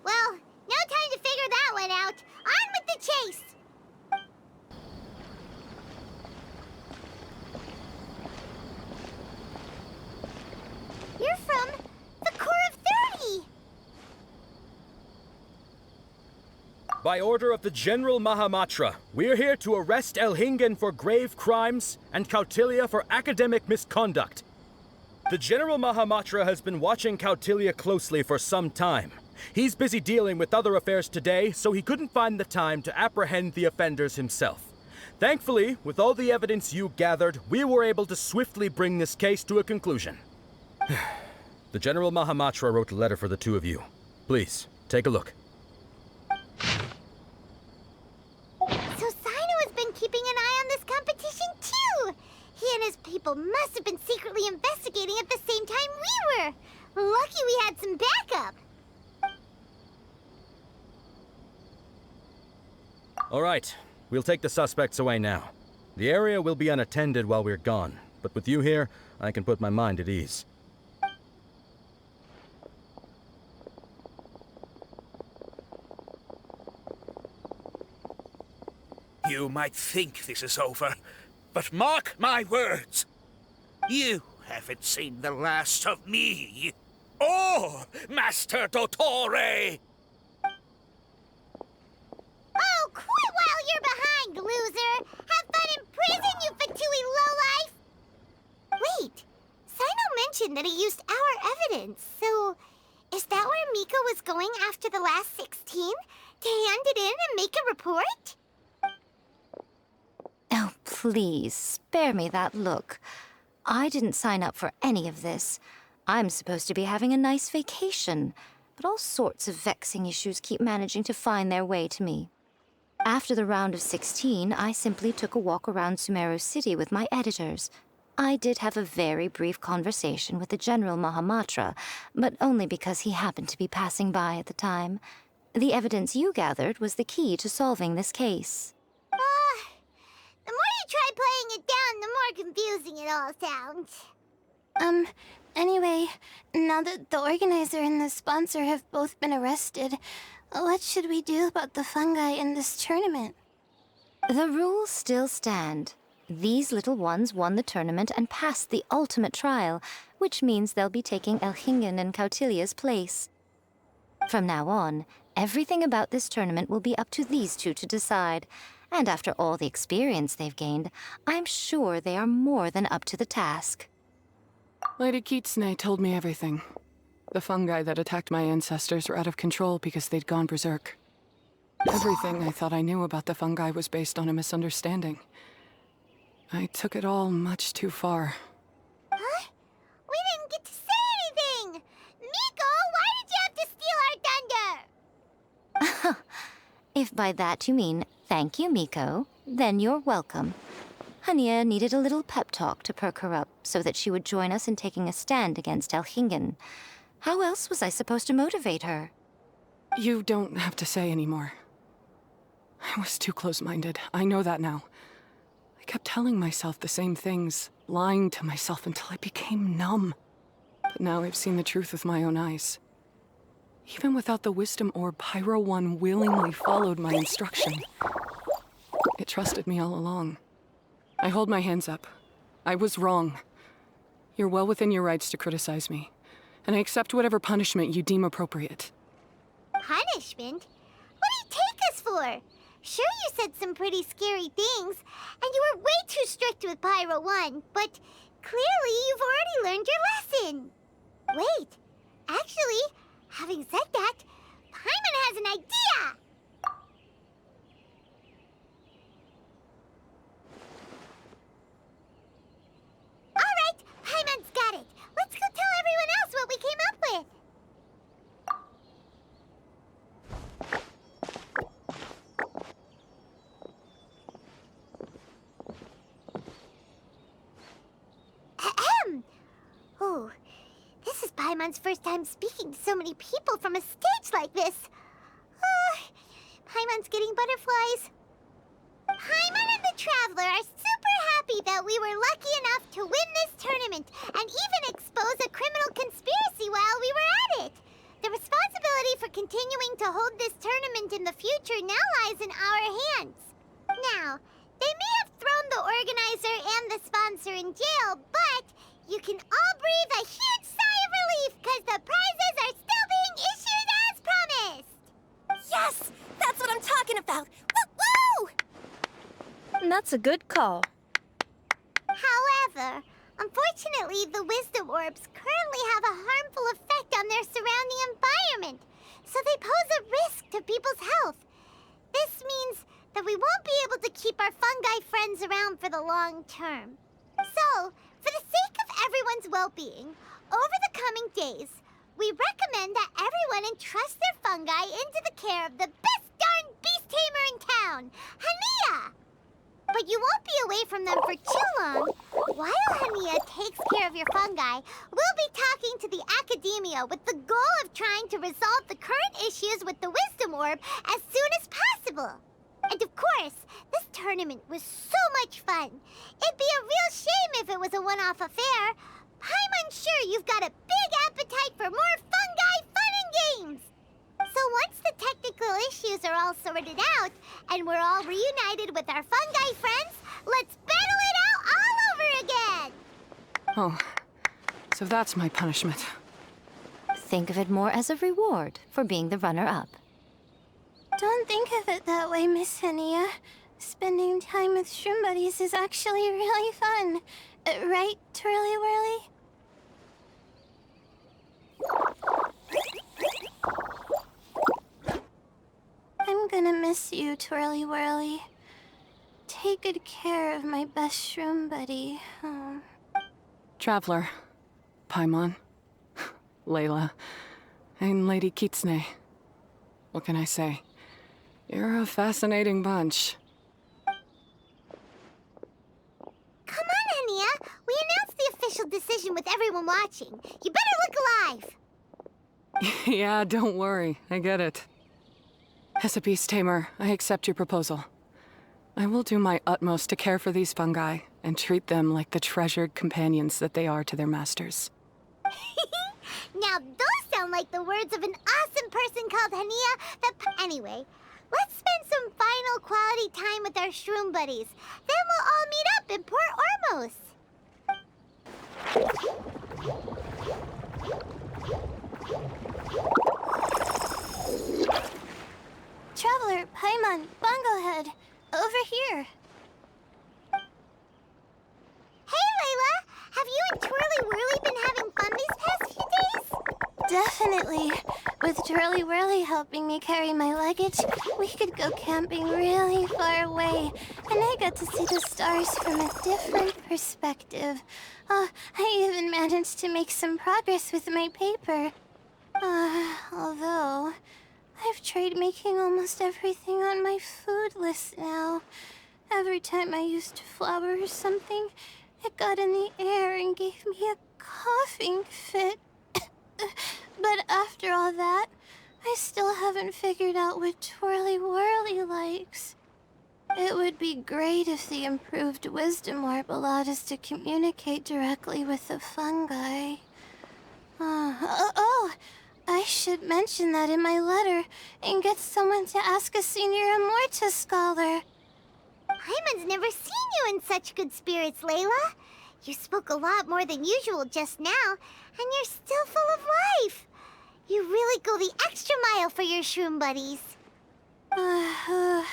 Well, no time to figure that one out. On with the chase! You're from the Core of 30! By order of the General Mahamatra, we're here to arrest Elhingen for grave crimes and Kautilya for academic misconduct. The General Mahamatra has been watching Kautilya closely for some time. He's busy dealing with other affairs today, so he couldn't find the time to apprehend the offenders himself. Thankfully, with all the evidence you gathered, we were able to swiftly bring this case to a conclusion. The General Mahamatra wrote a letter for the two of you. Please, take a look. So Sino has been keeping an eye on this competition too! He and his people must have been secretly investigating at the same time we were! Lucky we had some backup! All right, we'll take the suspects away now. The area will be unattended while we're gone, but with you here, I can put my mind at ease. You might think this is over, but mark my words. You haven't seen the last of me. Or Master Dottore! Oh, quit while you're behind, loser! Have fun in prison, you fatui lowlife! Wait, Sino mentioned that he used our evidence, so is that where Miko was going after the last 16? To hand it in and make a report? Oh, please, spare me that look. I didn't sign up for any of this. I'm supposed to be having a nice vacation, but all sorts of vexing issues keep managing to find their way to me. After the round of 16, I simply took a walk around Sumeru City with my editors. I did have a very brief conversation with the General Mahamatra, but only because he happened to be passing by at the time. The evidence you gathered was the key to solving this case. The more you try playing it down, the more confusing it all sounds. Anyway, now that the organizer and the sponsor have both been arrested, what should we do about the fungi in this tournament? The rules still stand. These little ones won the tournament and passed the ultimate trial, which means they'll be taking Elhingen and Kautilya's place. From now on, everything about this tournament will be up to these two to decide. And after all the experience they've gained, I'm sure they are more than up to the task. Lady Kitsune told me everything. The fungi that attacked my ancestors were out of control because they'd gone berserk. Everything I thought I knew about the fungi was based on a misunderstanding. I took it all much too far. Huh? We didn't get to say anything! Miko, why did you have to steal our thunder? If by that you mean thank you, Miko, then you're welcome. Hania needed a little pep talk to perk her up so that she would join us in taking a stand against Elhingen. How else was I supposed to motivate her? You don't have to say anymore. I was too close-minded. I know that now. I kept telling myself the same things, lying to myself until I became numb. But now I've seen the truth with my own eyes. Even without the wisdom orb, Pyro 1 willingly followed my instruction. It trusted me all along. I hold my hands up. I was wrong. You're well within your rights to criticize me, and I accept whatever punishment you deem appropriate. Punishment? What do you take us for? Sure, you said some pretty scary things, and you were way too strict with Pyro 1, but clearly you've already learned your lesson. Wait, actually, having said that, Paimon has an idea! Alright, Paimon's got it. Let's go tell everyone else what we came up with. Ahem. Oh, this is Paimon's first time speaking to so many people from a stage like this. Paimon's getting butterflies. Paimon and the Traveler are super happy that we were lucky enough to win this tournament and even expose a criminal conspiracy while we were at it. The responsibility for continuing to hold this tournament in the future now lies in our hands. Now, they may have thrown the organizer and the sponsor in jail, but you can all breathe a huge sigh of relief because the prizes are still being issued as promised. Yes! That's what I'm talking about! Woo-woo! And that's a good call. However, unfortunately, the wisdom orbs currently have a harmful effect on their surrounding environment, so they pose a risk to people's health. This means that we won't be able to keep our fungi friends around for the long term. So, for the sake of everyone's well-being, over the coming days, we recommend that everyone entrust their fungi into the care of the best darn beast tamer in town, Hania! But you won't be away from them for too long. While Hania takes care of your fungi, we'll be talking to the academia with the goal of trying to resolve the current issues with the wisdom orb as soon as possible. And of course, this tournament was so much fun. It'd be a real shame if it was a one-off affair. I'm unsure you've got a big appetite for more fungi fun and games. So once the technical issues are all sorted out, and we're all reunited with our fungi friends, let's battle it out all over again! Oh, so that's my punishment. Think of it more as a reward for being the runner-up. Don't think of it that way, Miss Hania. Spending time with shroom buddies is actually really fun. Right, Twirly Whirly? I'm gonna miss you, Twirly Whirly. Take good care of my best shroom buddy. Oh. Traveler, Paimon, Layla, and Lady Kitsune. What can I say? You're a fascinating bunch. Come on, Hania. We announced the official decision with everyone watching. You better look alive. Yeah, don't worry. I get it. As a beast tamer, I accept your proposal. I will do my utmost to care for these fungi and treat them like the treasured companions that they are to their masters. Now, those sound like the words of an awesome person called Hania. Anyway, let's spend some final quality time with our shroom buddies. Then we'll all meet up in Port Ormos. Traveler, Paimon, Bonglehead, over here. Hey, Layla! Have you and Twirly Whirly been having fun these past few days? Definitely. With Twirly Whirly helping me carry my luggage, we could go camping really far away, and I got to see the stars from a different perspective. Oh, I even managed to make some progress with my paper. Although, I've tried tried making almost everything on my food list now. Every time I used flour or something, it got in the air and gave me a coughing fit. But after all that, I still haven't figured out what Twirly Whirly likes. It would be great if the improved wisdom orb allowed us to communicate directly with the fungi. I should mention that in my letter and get someone to ask a senior Amorta scholar. Paimon's never seen you in such good spirits, Layla. You spoke a lot more than usual just now, and you're still full of life. You really go the extra mile for your shroom buddies. I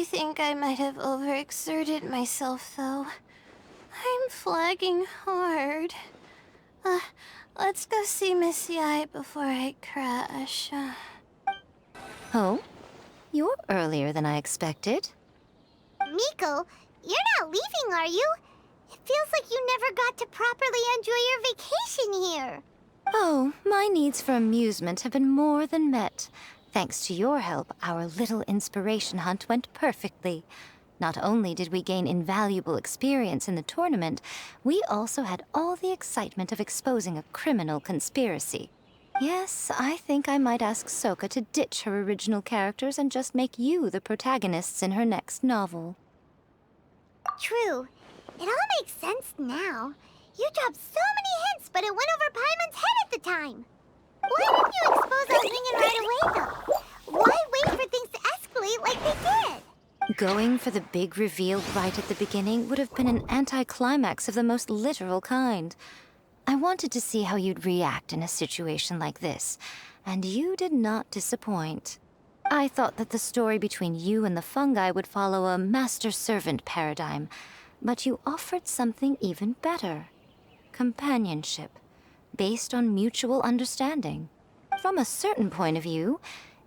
think I might have overexerted myself, though. I'm flagging hard. Let's go see Miss Yai before I crash. Oh? You're earlier than I expected. Miko, you're not leaving, are you? It feels like you never got to properly enjoy your vacation here. Oh, my needs for amusement have been more than met. Thanks to your help, our little inspiration hunt went perfectly. Not only did we gain invaluable experience in the tournament, we also had all the excitement of exposing a criminal conspiracy. Yes, I think I might ask Soka to ditch her original characters and just make you the protagonists in her next novel. True. It all makes sense now. You dropped so many hints, but it went over Paimon's head at the time. Why didn't you expose Elhingen right away, though? Why wait for things to escalate like they did? Going for the big reveal right at the beginning would have been an anticlimax of the most literal kind. I wanted to see how you'd react in a situation like this, and you did not disappoint. I thought that the story between you and the fungi would follow a master-servant paradigm, but you offered something even better. Companionship, based on mutual understanding. From a certain point of view,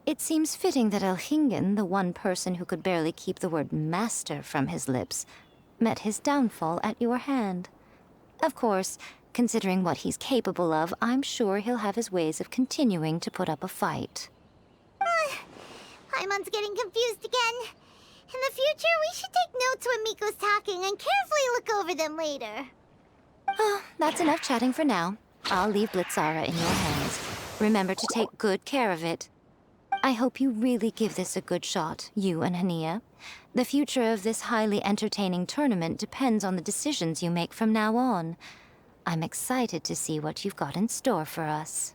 it seems fitting that Elhingen, the one person who could barely keep the word master from his lips, met his downfall at your hand. Of course, considering what he's capable of, I'm sure he'll have his ways of continuing to put up a fight. Paimon's getting confused again. In the future, we should take notes when Miko's talking and carefully look over them later. Oh, that's enough chatting for now. I'll leave Blitzara in your hands. Remember to take good care of it. I hope you really give this a good shot, you and Hania. The future of this highly entertaining tournament depends on the decisions you make from now on. I'm excited to see what you've got in store for us.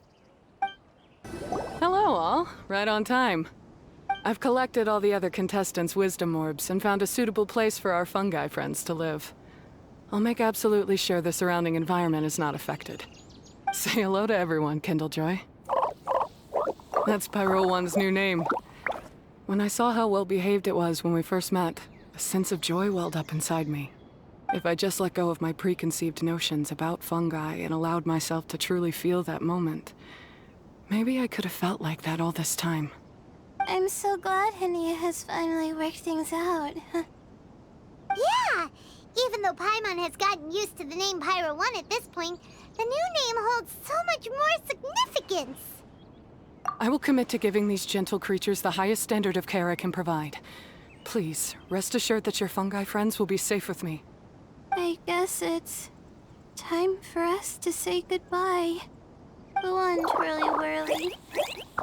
Hello, all. Right on time. I've collected all the other contestants' wisdom orbs and found a suitable place for our fungi friends to live. I'll make absolutely sure the surrounding environment is not affected. Say hello to everyone, Kindlejoy. That's Pyro 1's new name. When I saw how well-behaved it was when we first met, a sense of joy welled up inside me. If I just let go of my preconceived notions about fungi and allowed myself to truly feel that moment, maybe I could have felt like that all this time. I'm so glad Hania has finally worked things out. Yeah! Even though Paimon has gotten used to the name Pyro 1 at this point, the new name holds so much more significance. I will commit to giving these gentle creatures the highest standard of care I can provide. Please, rest assured that your fungi friends will be safe with me. I guess it's time for us to say goodbye. Go on, Twirly Whirly.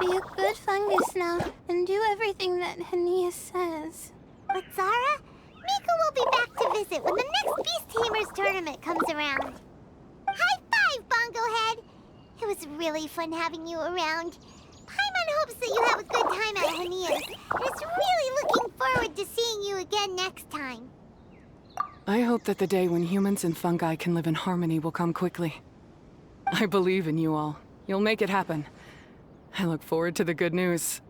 Be a good fungus now, and do everything that Hania says. But Zara, Miko will be back to visit when the next Beast Tamers tournament comes around. High five, Bongo Head! It was really fun having you around. Paimon hopes that you have a good time at Hania's, and is really looking forward to seeing you again next time. I hope that the day when humans and fungi can live in harmony will come quickly. I believe in you all. You'll make it happen. I look forward to the good news.